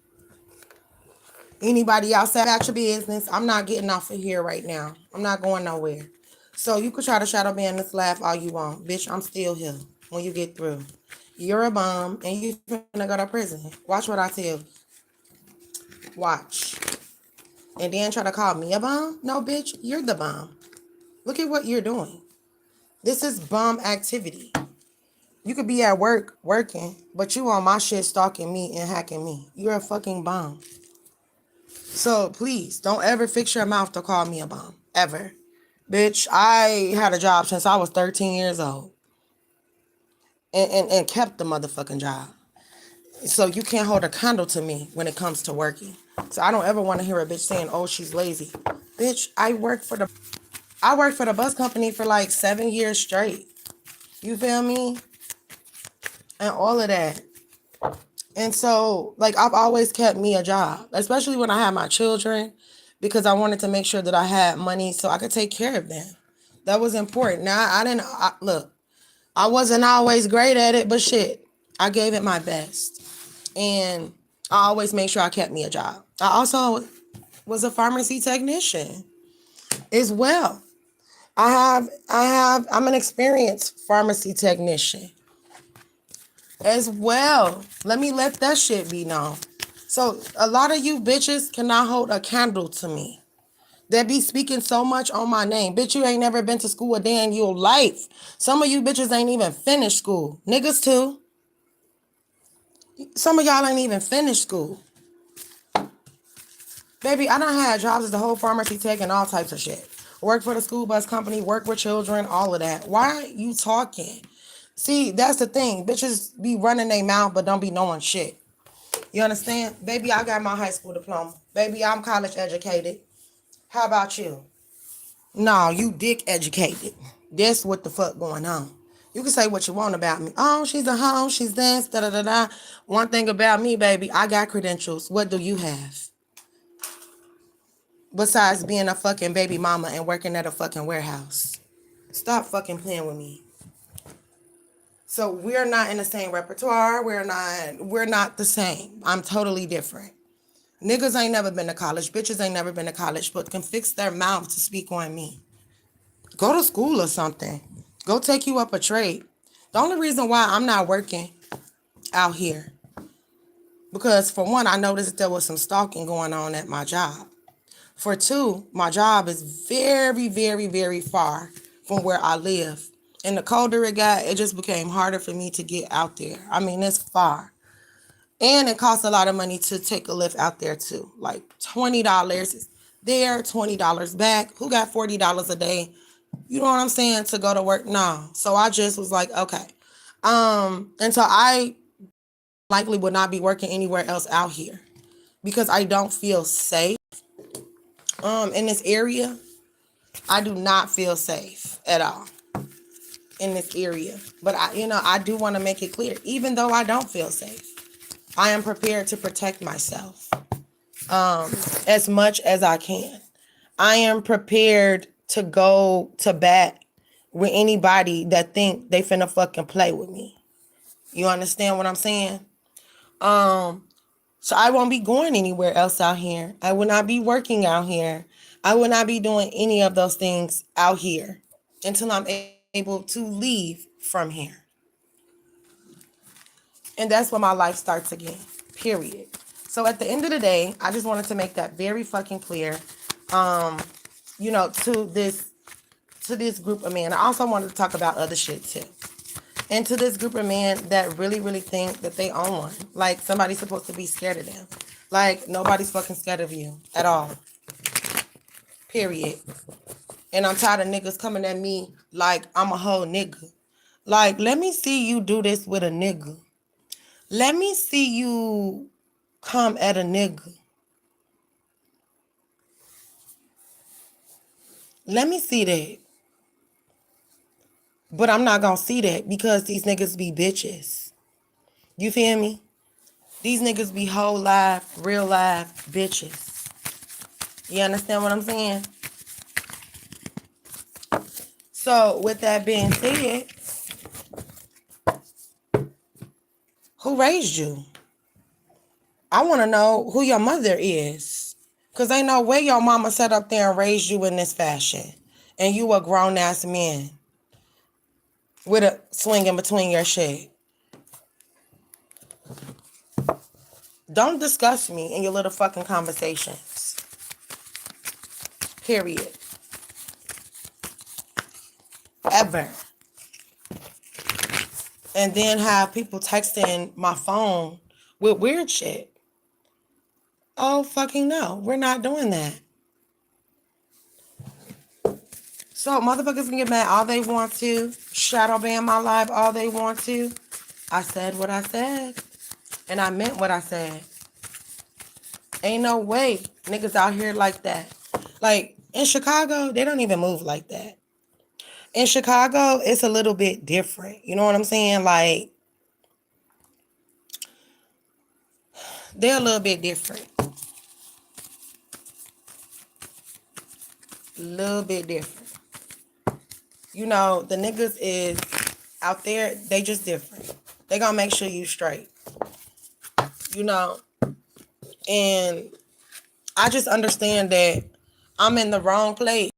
Anybody outside about your business, I'm not getting off of here right now. I'm not going nowhere. So you could try to shadow ban this laugh all you want. Bitch, I'm still here when you get through. You're a bum and you finna go to prison. Watch what I tell you. Watch. And then try to call me a bum? No, bitch, you're the bum. Look at what you're doing. This is bum activity. You could be at work working, but you on my shit stalking me and hacking me. You're a fucking bum. So please, don't ever fix your mouth to call me a bum. Ever. Bitch, I had a job since I was 13 years old. And kept the motherfucking job. So you can't hold a candle to me when it comes to working. So I don't ever want to hear a bitch saying, oh, she's lazy. Bitch, I worked for the bus company for like 7 years straight. You feel me? And all of that. And so, like, I've always kept me a job, especially when I had my children, because I wanted to make sure that I had money so I could take care of them. That was important. Now, look, I wasn't always great at it, but shit, I gave it my best. And I always made sure I kept me a job. I also was a pharmacy technician as well. I'm an experienced pharmacy technician as well. Let me let that shit be known. So a lot of you bitches cannot hold a candle to me. They be speaking so much on my name. Bitch, you ain't never been to school a day in your life. Some of you bitches ain't even finished school. Niggas too. Some of y'all ain't even finished school. Baby, I done had jobs as the whole pharmacy tech and all types of shit. Work for the school bus company, work with children, all of that. Why are you talking? See, that's the thing. Bitches be running their mouth but don't be knowing shit. You understand? Baby, I got my high school diploma. Baby, I'm college educated. How about you? No, you dick educated. That's what the fuck going on. You can say what you want about me. Oh, she's a hoe. She's this, da-da-da-da. One thing about me, baby, I got credentials. What do you have? Besides being a fucking baby mama and working at a fucking warehouse. Stop fucking playing with me. So we're not in the same repertoire. We're not the same. I'm totally different. Niggas ain't never been to college. Bitches ain't never been to college, but can fix their mouth to speak on me. Go to school or something. Go take you up a trade. The only reason why I'm not working out here, because for one, I noticed there was some stalking going on at my job. For two, my job is very, very, very far from where I live. And the colder it got, it just became harder for me to get out there. I mean, it's far. And it costs a lot of money to take a lift out there too. Like $20 there, $20 back. Who got $40 a day? You know what I'm saying? To go to work? No. So I just was like, okay. And so I likely would not be working anywhere else out here because I don't feel safe. In this area, I do not feel safe at all in this area. But I do want to make it clear, even though I don't feel safe, I am prepared to protect myself as much as I can. I am prepared to go to bat with anybody that think they finna fucking play with me. You understand what I'm saying? So I won't be going anywhere else out here. I will not be working out here. I will not be doing any of those things out here until I'm able to leave from here. And that's when my life starts again, period. So at the end of the day, I just wanted to make that very fucking clear, to this group of men. I also wanted to talk about other shit too. And to this group of men that really, really think that they own one. Like somebody's supposed to be scared of them. Like nobody's fucking scared of you at all. Period. And I'm tired of niggas coming at me like I'm a whole nigga. Like, let me see you do this with a nigga. Let me see you come at a nigga. Let me see that. But I'm not gonna see that because these niggas be bitches. You feel me? These niggas be whole life, real life bitches. You understand what I'm saying? So with that being said, who raised you? I want to know who your mother is. Because ain't no way your mama sat up there and raised you in this fashion. And you a grown-ass man with a swing in between your shit. Don't discuss me in your little fucking conversations. Period. Ever. And then have people texting my phone with weird shit. Oh, fucking no. We're not doing that. So motherfuckers can get mad all they want to. Shadow ban my life all they want to. I said what I said. And I meant what I said. Ain't no way niggas out here like that. Like, in Chicago, they don't even move like that. In Chicago, it's a little bit different. You know what I'm saying? Like, they're a little bit different. Little bit different. You know, the niggas is out there, they just different. They gonna make sure you straight. You know? And I just understand that I'm in the wrong place.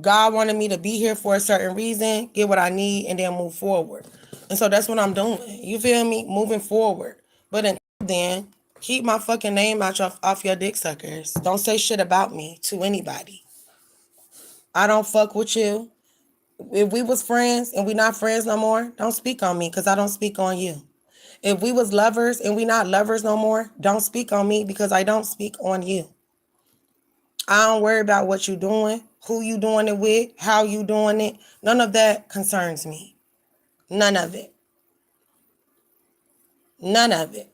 God wanted me to be here for a certain reason, get what I need, and then move forward. And so that's what I'm doing. You feel me? Moving forward. But until then, keep my fucking name off your dick suckers. Don't say shit about me to anybody. I don't fuck with you. If we was friends and we not friends no more, don't speak on me because I don't speak on you. If we was lovers and we not lovers no more, don't speak on me because I don't speak on you. I don't worry about what you doing, who you doing it with, how you doing it. None of that concerns me. None of it. None of it.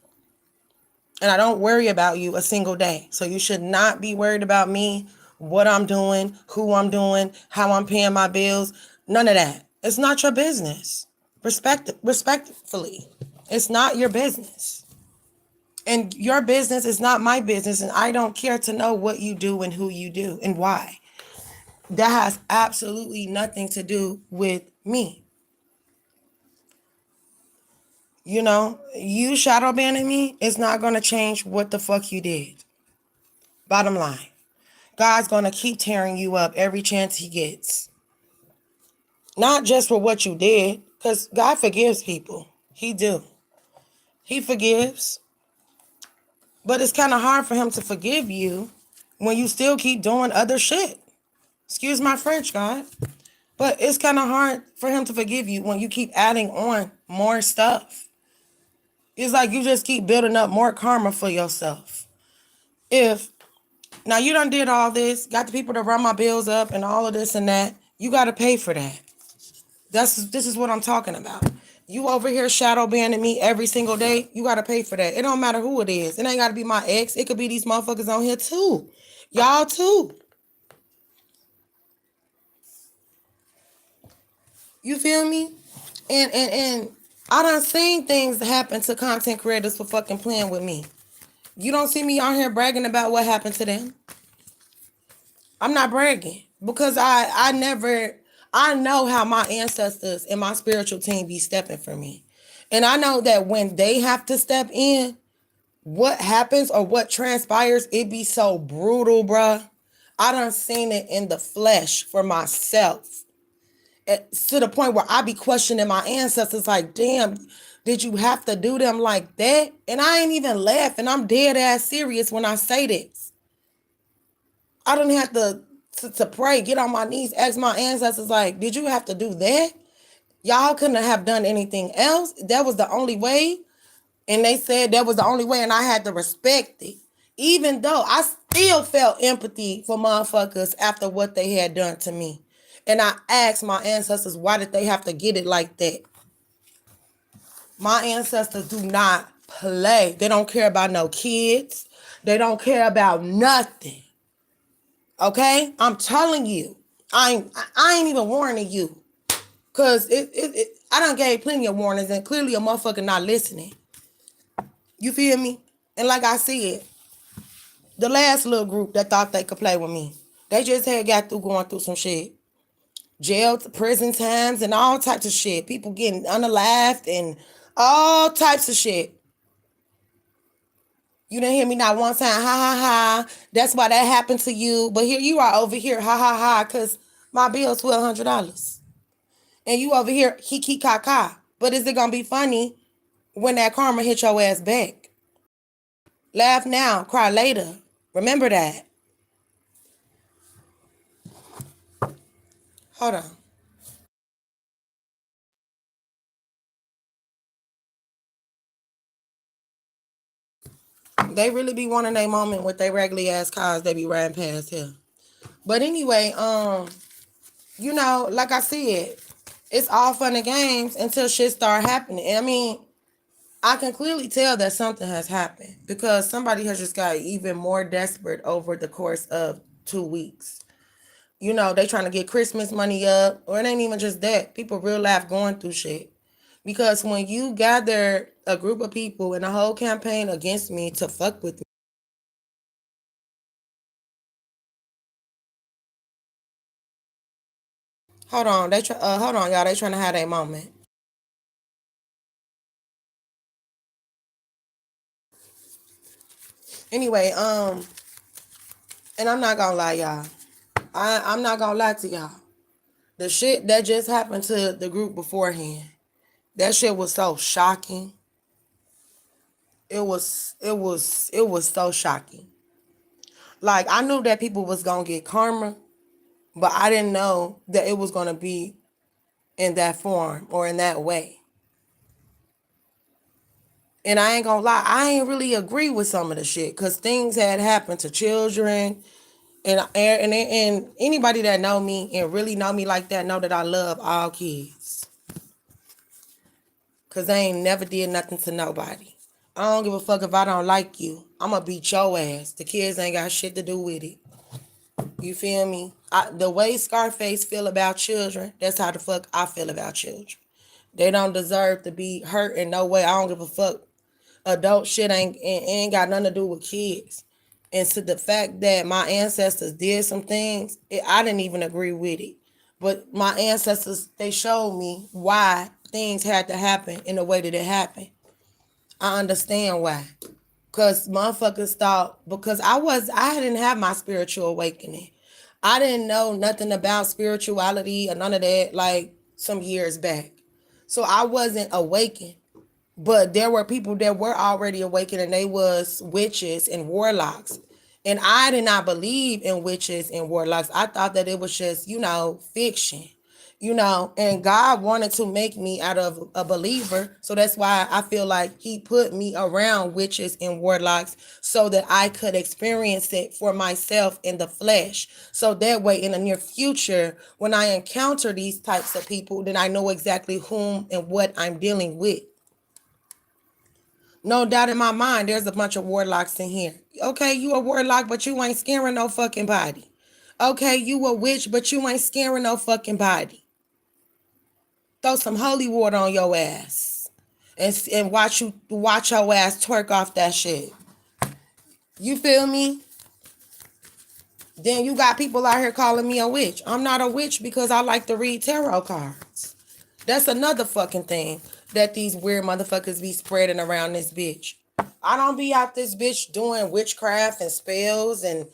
And I don't worry about you a single day. So you should not be worried about me, what I'm doing, who I'm doing, how I'm paying my bills. None of that. It's not your business. Respectfully. It's not your business. And your business is not my business. And I don't care to know what you do and who you do and why. That has absolutely nothing to do with me. You know, you shadow banning me, it's not going to change what the fuck you did. Bottom line. God's going to keep tearing you up every chance he gets. Not just for what you did, because God forgives people. He do. He forgives. But it's kind of hard for him to forgive you when you still keep doing other shit. Excuse my French, God. But it's kind of hard for him to forgive you when you keep adding on more stuff. It's like you just keep building up more karma for yourself. If now you done did all this, got the people to run my bills up and all of this and that, you got to pay for that. This is what I'm talking about. You over here shadow banning me every single day, you got to pay for that. It don't matter who it is. It ain't got to be my ex. It could be these motherfuckers on here too. Y'all too. You feel me? And I done seen things happen to content creators for fucking playing with me. You don't see me on here bragging about what happened to them. I'm not bragging because I know how my ancestors and my spiritual team be stepping for me. And I know that when they have to step in, what happens or what transpires, it be so brutal, bruh. I done seen it in the flesh for myself. To the point where I be questioning my ancestors like, damn, did you have to do them like that? And I ain't even laughing. I'm dead ass serious when I say this. I don't have to pray, get on my knees, ask my ancestors like, did you have to do that? Y'all couldn't have done anything else. That was the only way. And they said that was the only way, and I had to respect it. Even though I still felt empathy for motherfuckers after what they had done to me. And I asked my ancestors, why did they have to get it like that? My ancestors do not play. They don't care about no kids. They don't care about nothing. Okay? I'm telling you. I ain't even warning you. Because I done gave plenty of warnings, and clearly a motherfucker not listening. You feel me? And like I said, the last little group that thought they could play with me, they just had got through going through some shit. Jail, prison times, and all types of shit. People getting unalived and all types of shit. You didn't hear me not one time, ha ha ha. That's why that happened to you. But here you are over here, ha ha ha, because my bill's $1,200. And you over here, hiki kaka. But is it going to be funny when that karma hit your ass back? Laugh now, cry later. Remember that. Hold on. They really be wanting a moment with their regular ass cars they be riding past here. But anyway, you know, like I said, it's all fun and games until shit start happening. I mean, I can clearly tell that something has happened because somebody has just got even more desperate over the course of 2 weeks. You know, they trying to get Christmas money up, or it ain't even just that. People real life going through shit. Because when you gather a group of people and a whole campaign against me to fuck with me. Hold on, hold on, y'all. They trying to have a moment. Anyway, and I'm not gonna lie, y'all. I'm not gonna lie to y'all. The shit that just happened to the group beforehand, that shit was so shocking. It was so shocking. Like I knew that people was gonna get karma, but I didn't know that it was gonna be in that form or in that way. And I ain't gonna lie, I ain't really agree with some of the shit because things had happened to children. And anybody that know me and really know me like that know that I love all kids. Cause they ain't never did nothing to nobody. I don't give a fuck if I don't like you. I'ma beat your ass. The kids ain't got shit to do with it. You feel me? The way Scarface feel about children, that's how the fuck I feel about children. They don't deserve to be hurt in no way. I don't give a fuck. Adult shit ain't got nothing to do with kids. And so the fact that my ancestors did some things, I didn't even agree with it. But my ancestors, they showed me why things had to happen in the way that it happened. I understand why. Because motherfuckers thought, because I didn't have my spiritual awakening. I didn't know nothing about spirituality or none of that like some years back. So I wasn't awakened. But there were people that were already awakened and they was witches and warlocks. And I did not believe in witches and warlocks. I thought that it was just, fiction. And God wanted to make me out of a believer. So that's why I feel like he put me around witches and warlocks so that I could experience it for myself in the flesh. So that way in the near future, when I encounter these types of people, then I know exactly whom and what I'm dealing with. No doubt in my mind, there's a bunch of warlocks in here. Okay, you a warlock, but you ain't scaring no fucking body. Okay, you a witch, but you ain't scaring no fucking body. Throw some holy water on your ass. And watch your ass twerk off that shit. You feel me? Then you got people out here calling me a witch. I'm not a witch because I like to read tarot cards. That's another fucking thing that these weird motherfuckers be spreading around this bitch. I don't be out this bitch doing witchcraft and spells and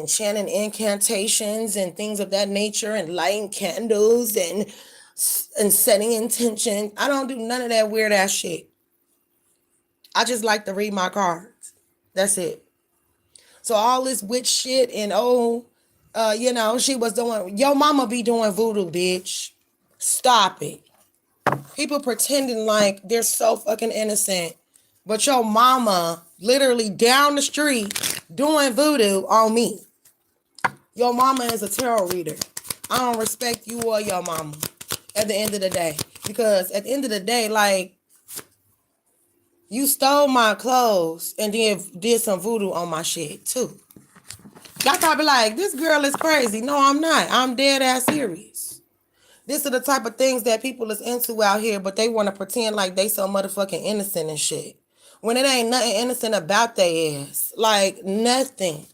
chanting incantations and things of that nature and lighting candles and setting intention. I don't do none of that weird ass shit. I just like to read my cards. That's it. So all this witch shit and she was doing, your mama be doing voodoo, bitch. Stop it. People pretending like they're so fucking innocent, but your mama literally down the street doing voodoo on me. Your mama is a tarot reader. I don't respect you or your mama at the end of the day. Because at the end of the day, like, you stole my clothes and then did some voodoo on my shit too. Y'all probably like, this girl is crazy. No, I'm not. I'm dead ass serious. This are the type of things that people is into out here, but they want to pretend like they so motherfucking innocent and shit. When it ain't nothing innocent about their ass. Like, nothing.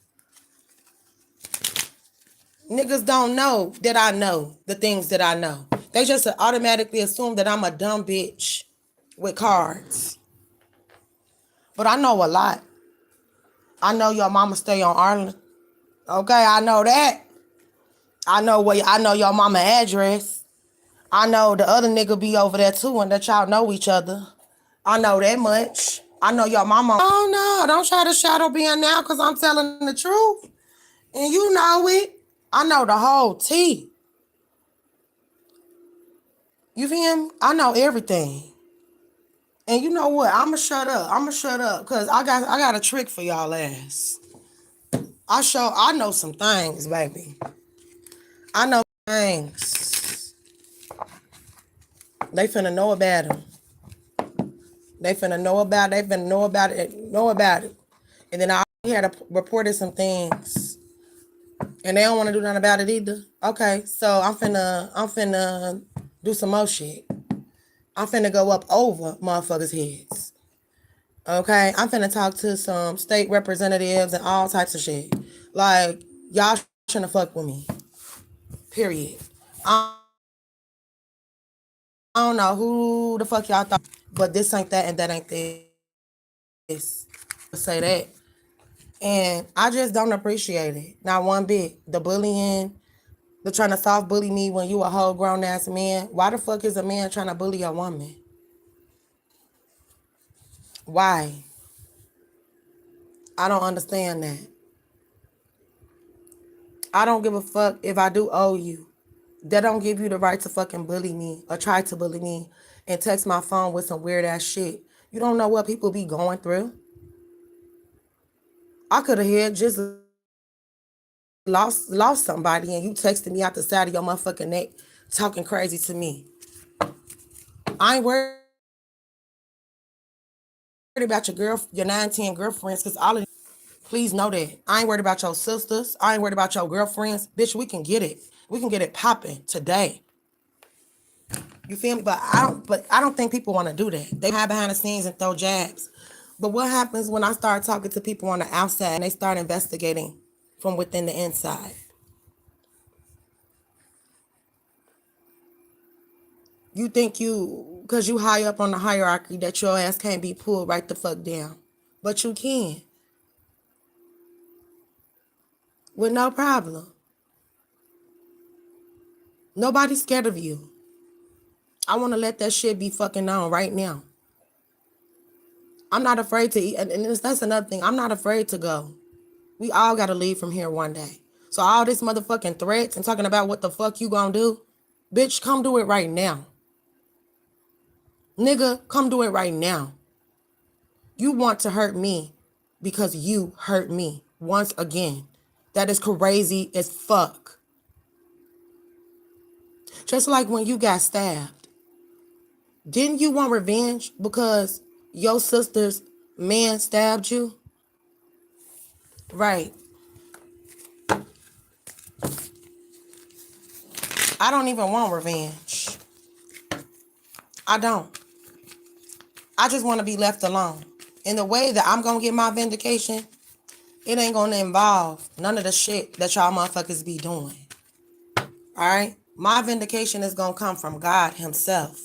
Niggas don't know that I know the things that I know. They just automatically assume that I'm a dumb bitch with cards. But I know a lot. I know your mama stay on Arlen. Okay, I know that. I know your mama address. I know the other nigga be over there too and that y'all know each other. I know that much. I know your mama. Oh no, don't try to shadow being now because I'm telling the truth. And you know it. I know the whole tea. You feel me? I know everything. And you know what? I'ma shut up because I got a trick for y'all ass. I know some things, baby. I know things. They finna know about them. They finna know about it. They finna know about it. And then I had reported some things. And they don't want to do nothing about it either. Okay, so I'm finna do some more shit. I'm finna go up over motherfuckers' heads. Okay, I'm finna talk to some state representatives and all types of shit. Like, y'all shouldn't fuck with me. Period. I don't know who the fuck y'all thought, but this ain't that and that ain't this. Say that. And I just don't appreciate it. Not one bit. The bullying, the trying to soft bully me when you a whole grown ass man. Why the fuck is a man trying to bully a woman? Why? I don't understand that. I don't give a fuck if I do owe you. That don't give you the right to fucking bully me or try to bully me and text my phone with some weird ass shit. You don't know what people be going through. I could have had just lost somebody and you texted me out the side of your motherfucking neck talking crazy to me. I ain't worried about your 9-10 girlfriends because all of them, please know that. I ain't worried about your sisters. I ain't worried about your girlfriends. Bitch, we can get it. We can get it popping today. You feel me? But I don't think people want to do that. They hide behind the scenes and throw jabs. But what happens when I start talking to people on the outside and they start investigating from within the inside? You think because you high up on the hierarchy that your ass can't be pulled right the fuck down. But you can. With no problem. Nobody's scared of you. I want to let that shit be fucking known right now. I'm not afraid to eat. And that's another thing. I'm not afraid to go. We all got to leave from here one day. So all this motherfucking threats and talking about what the fuck you gonna do, bitch, come do it right now. Nigga, come do it right now. You want to hurt me because you hurt me once again. That is crazy as fuck. Just like when you got stabbed. Didn't you want revenge because your sister's man stabbed you? Right. I don't even want revenge. I don't. I just want to be left alone. And the way that I'm going to get my vindication, it ain't going to involve none of the shit that y'all motherfuckers be doing. All right? My vindication is going to come from God himself.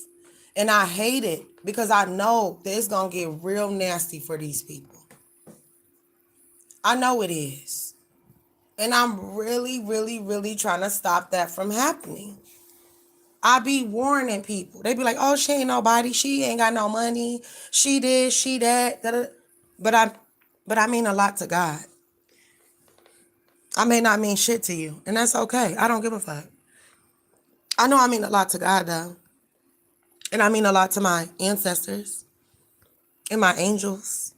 And I hate it because I know that it's going to get real nasty for these people. I know it is. And I'm really, really, really trying to stop that from happening. I be warning people. They be like, oh, she ain't nobody. She ain't got no money. She this, she that. Da-da. But I mean a lot to God. I may not mean shit to you. And that's okay. I don't give a fuck. I know I mean a lot to God, though. And I mean a lot to my ancestors and my angels.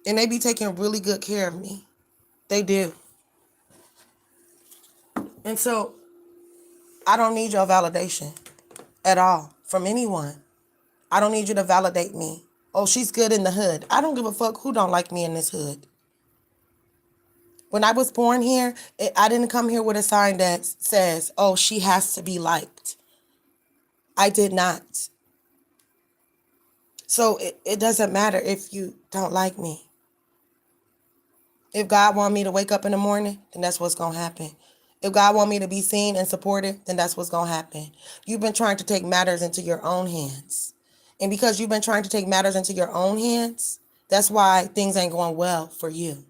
And they be taking really good care of me. They do. And so I don't need your validation at all from anyone. I don't need you to validate me. Oh, she's good in the hood. I don't give a fuck who don't like me in this hood. When I was born here, I didn't come here with a sign that says, oh, she has to be liked. I did not. So it doesn't matter if you don't like me. If God want me to wake up in the morning, then that's what's going to happen. If God want me to be seen and supported, then that's what's going to happen. You've been trying to take matters into your own hands. And because you've been trying to take matters into your own hands, that's why things ain't going well for you.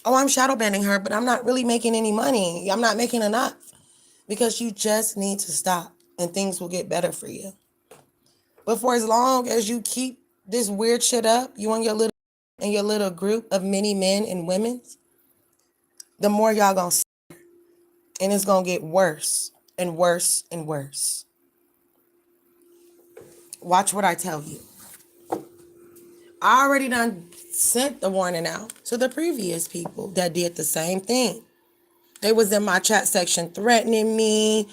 Oh, I'm shadow banning her, but I'm not really making any money. I'm not making enough. Because you just need to stop and things will get better for you. But for as long as you keep this weird shit up, you and your little group of many men and women, the more y'all gonna see, and it's gonna get worse and worse and worse. Watch what I tell you. I already done sent the warning out to the previous people that did the same thing. They was in my chat section threatening me.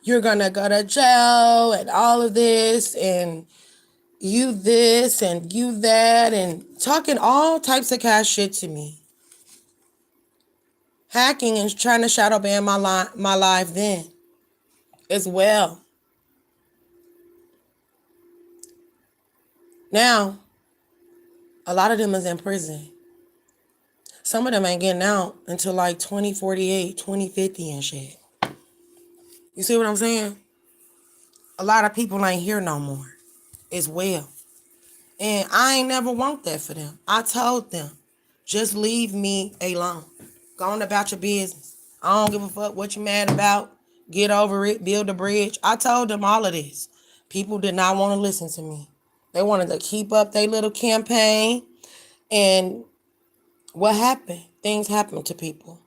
You're gonna go to jail and all of this and you this and you that and talking all types of cash shit to me. Hacking and trying to shadow ban my live then as well. Now, a lot of them is in prison. Some of them ain't getting out until like 2048, 2050 and shit. You see what I'm saying? A lot of people ain't here no more as well. And I ain't never want that for them. I told them, just leave me alone. Go on about your business. I don't give a fuck what you mad about. Get over it. Build a bridge. I told them all of this. People did not want to listen to me. They wanted to keep up their little campaign. And what happened? Things happened to people.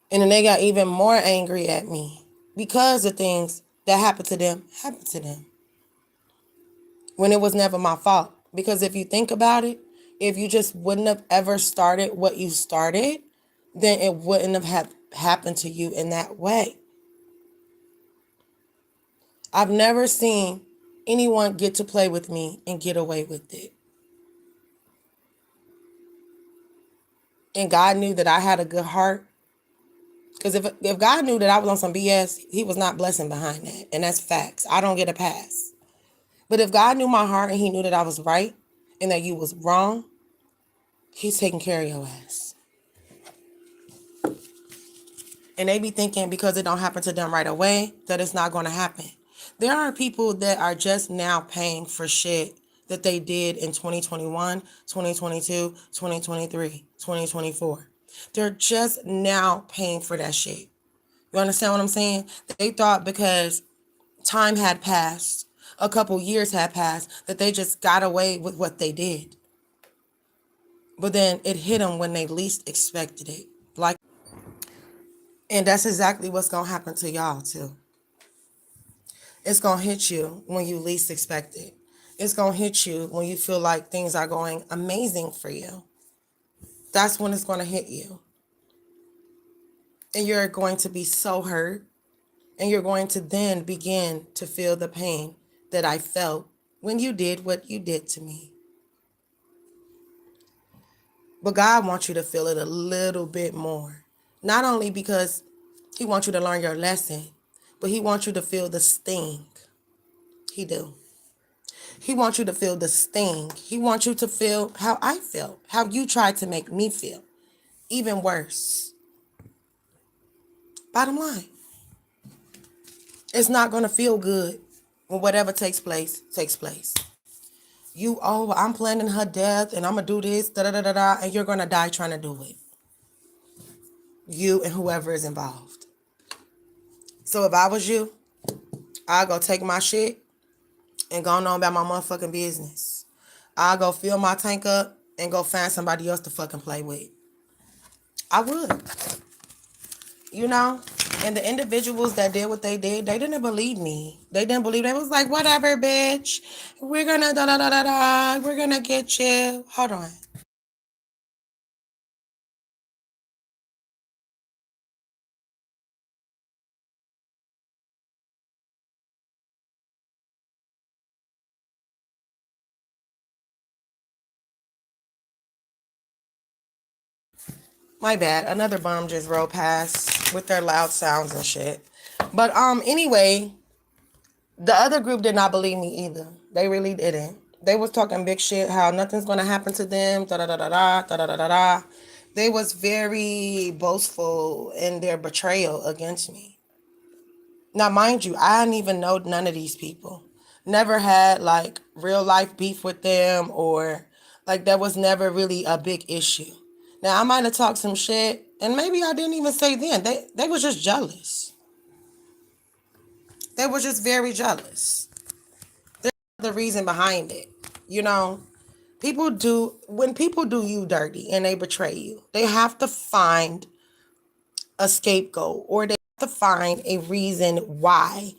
And then they got even more angry at me because the things that happened to them. When it was never my fault. Because if you think about it, if you just wouldn't have ever started what you started, then it wouldn't have happened to you in that way. I've never seen anyone get to play with me and get away with it. And God knew that I had a good heart. Because if God knew that I was on some BS, he was not blessing behind that. And that's facts. I don't get a pass. But if God knew my heart and he knew that I was right and that you was wrong, he's taking care of your ass. And they be thinking because it don't happen to them right away, that it's not going to happen. There are people that are just now paying for shit that they did in 2021, 2022, 2023, 2024. They're just now paying for that shit. You understand what I'm saying? They thought because time had passed, a couple years had passed, that they just got away with what they did. But then it hit them when they least expected it. Like, and that's exactly what's going to happen to y'all too. It's going to hit you when you least expect it. It's going to hit you when you feel like things are going amazing for you. That's when it's going to hit you. And you're going to be so hurt. And you're going to then begin to feel the pain that I felt when you did what you did to me. But God wants you to feel it a little bit more. Not only because he wants you to learn your lesson, but he wants you to feel the sting. He do. He wants you to feel the sting. He wants you to feel how I felt, how you tried to make me feel. Even worse. Bottom line. It's not going to feel good when whatever takes place, takes place. I'm planning her death and I'm going to do this, da-da-da-da-da, and you're going to die trying to do it. You and whoever is involved. So if I was you, I'd go take my shit and go on about my motherfucking business. I'll go fill my tank up and go find somebody else to fucking play with. I would. You know? And the individuals that did what they did, they didn't believe me. They didn't believe. They was like, whatever, bitch. We're gonna da-da-da-da-da. We're gonna get you. Hold on. My bad. Another bomb just rolled past with their loud sounds and shit. But anyway, the other group did not believe me either. They really didn't. They was talking big shit, how nothing's gonna happen to them, da-da-da-da-da, da-da-da-da-da. They was very boastful in their betrayal against me. Now, mind you, I didn't even know none of these people. Never had like real life beef with them, or like that was never really a big issue. Now, I might have talked some shit, and maybe I didn't even say then. They was just jealous. They were just very jealous. There's the reason behind it. You know, when people do you dirty and they betray you, they have to find a scapegoat, or they have to find a reason why,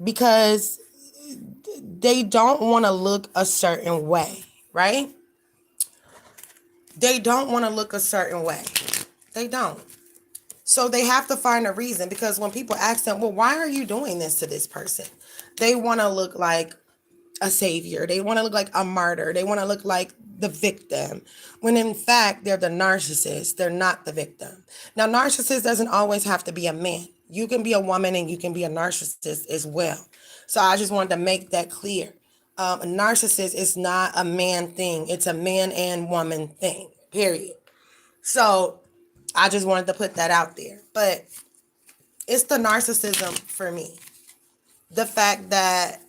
because they don't want to look a certain way, right? They don't want to look a certain way. They don't. So they have to find a reason, because when people ask them, well, why are you doing this to this person? They want to look like a savior. They want to look like a martyr. They want to look like the victim, when in fact, they're the narcissist. They're not the victim. Now, narcissist doesn't always have to be a man. You can be a woman and you can be a narcissist as well. So I just wanted to make that clear. A narcissist is not a man thing. It's a man and woman thing, period. So I just wanted to put that out there. But it's the narcissism for me. The fact that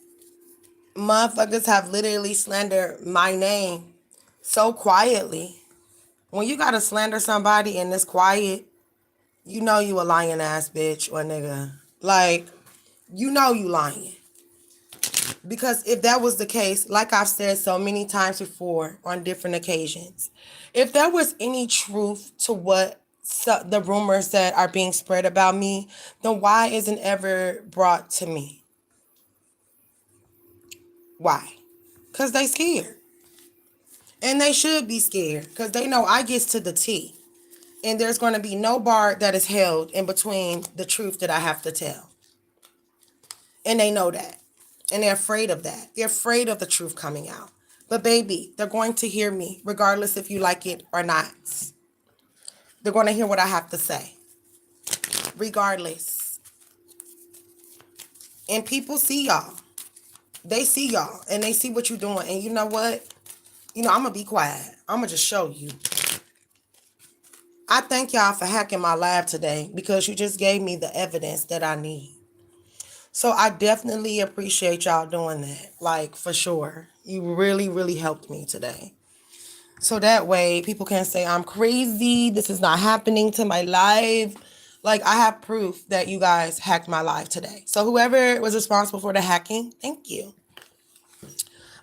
motherfuckers have literally slandered my name so quietly. When you gotta slander somebody and it's quiet, you know you a lying ass bitch or nigga. Like, you know you lying. Because if that was the case, like I've said so many times before on different occasions, if there was any truth to what the rumors that are being spread about me, then why isn't ever brought to me? Why? Because they scared. And they should be scared, because they know I gets to the T. And there's going to be no bar that is held in between the truth that I have to tell. And they know that. And they're afraid of that. They're afraid of the truth coming out. But baby, they're going to hear me, regardless if you like it or not. They're going to hear what I have to say, regardless. And people see y'all. They see y'all, and they see what you're doing. And you know what? I'm going to be quiet. I'm going to just show you. I thank y'all for hacking my live today, because you just gave me the evidence that I need. So I definitely appreciate y'all doing that. Like, for sure. You really, really helped me today. So that way people can't say I'm crazy. This is not happening to my life. Like, I have proof that you guys hacked my live today. So whoever was responsible for the hacking, thank you.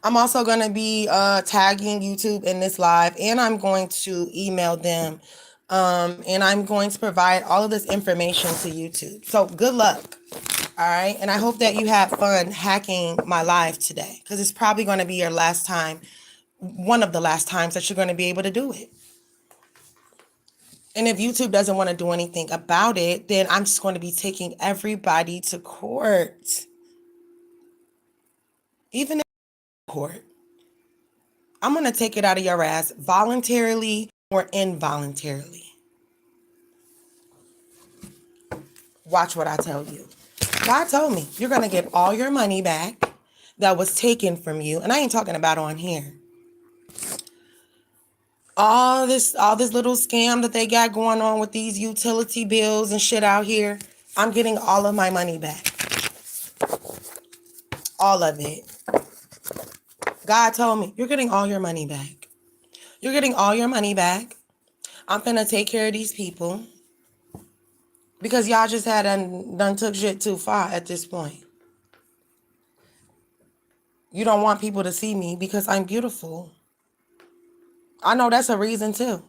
I'm also going to be tagging YouTube in this live, and I'm going to email them. And I'm going to provide all of this information to YouTube. So good luck. All right. And I hope that you have fun hacking my live today, because it's probably going to be your last time, one of the last times that you're going to be able to do it. And if YouTube doesn't want to do anything about it, then I'm just going to be taking everybody to court. Even in court. I'm going to take it out of your ass voluntarily or involuntarily. Watch what I tell you. God told me you're going to get all your money back that was taken from you. And I ain't talking about on here. All this little scam that they got going on with these utility bills and shit out here. I'm getting all of my money back. All of it. God told me, you're getting all your money back. You're getting all your money back. I'm finna take care of these people. Because y'all just had done took shit too far at this point. You don't want people to see me because I'm beautiful. I know that's a reason too.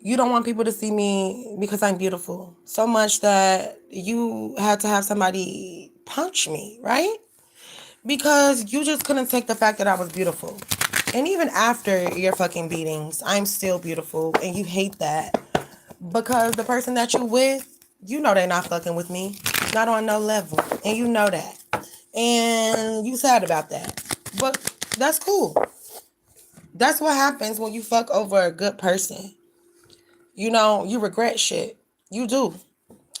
You don't want people to see me because I'm beautiful. So much that you had to have somebody punch me, right? Because you just couldn't take the fact that I was beautiful. And even after your fucking beatings, I'm still beautiful. And you hate that. Because the person that you with, you know they're not fucking with me. Not on no level. And you know that. And you sad about that. But that's cool. That's what happens when you fuck over a good person. You know, you regret shit. You do.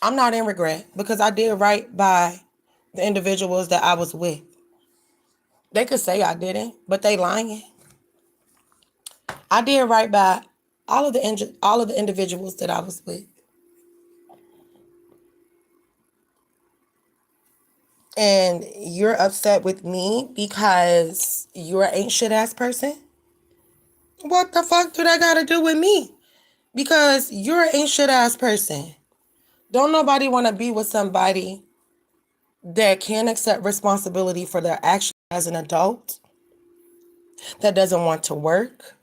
I'm not in regret because I did right by the individuals that I was with. They could say I didn't, but they lying. I did right by all of the individuals that I was with. And you're upset with me because you're an ain't shit ass person? What the fuck do that got to do with me? Because you're an ain't shit ass person. Don't nobody want to be with somebody that can't accept responsibility for their actions as an adult, that doesn't want to work,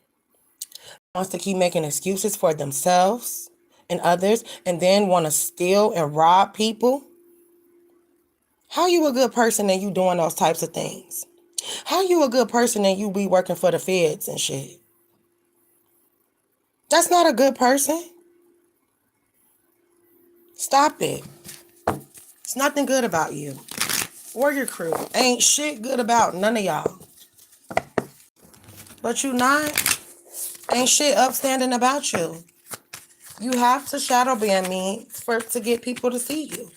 wants to keep making excuses for themselves and others, and then want to steal and rob people. How you a good person and you doing those types of things? How you a good person and you be working for the feds and shit? That's not a good person. Stop it. It's nothing good about you or your crew. Ain't shit good about none of y'all. But you not. Ain't shit upstanding about you. You have to shadow ban me to get people to see you.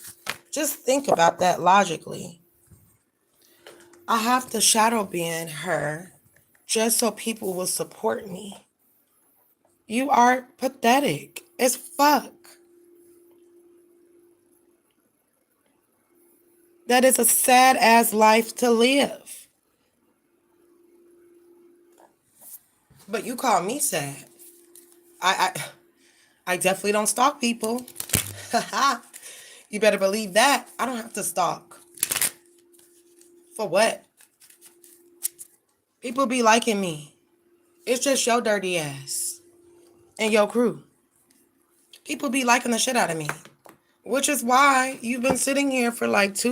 Just think about that logically. I have to shadow ban her just so people will support me. You are pathetic as fuck. That is a sad ass life to live. But you call me sad. I definitely don't stalk people. You better believe that. I don't have to stalk. For what? People be liking me. It's just your dirty ass and your crew. People be liking the shit out of me. Which is why you've been sitting here for like 2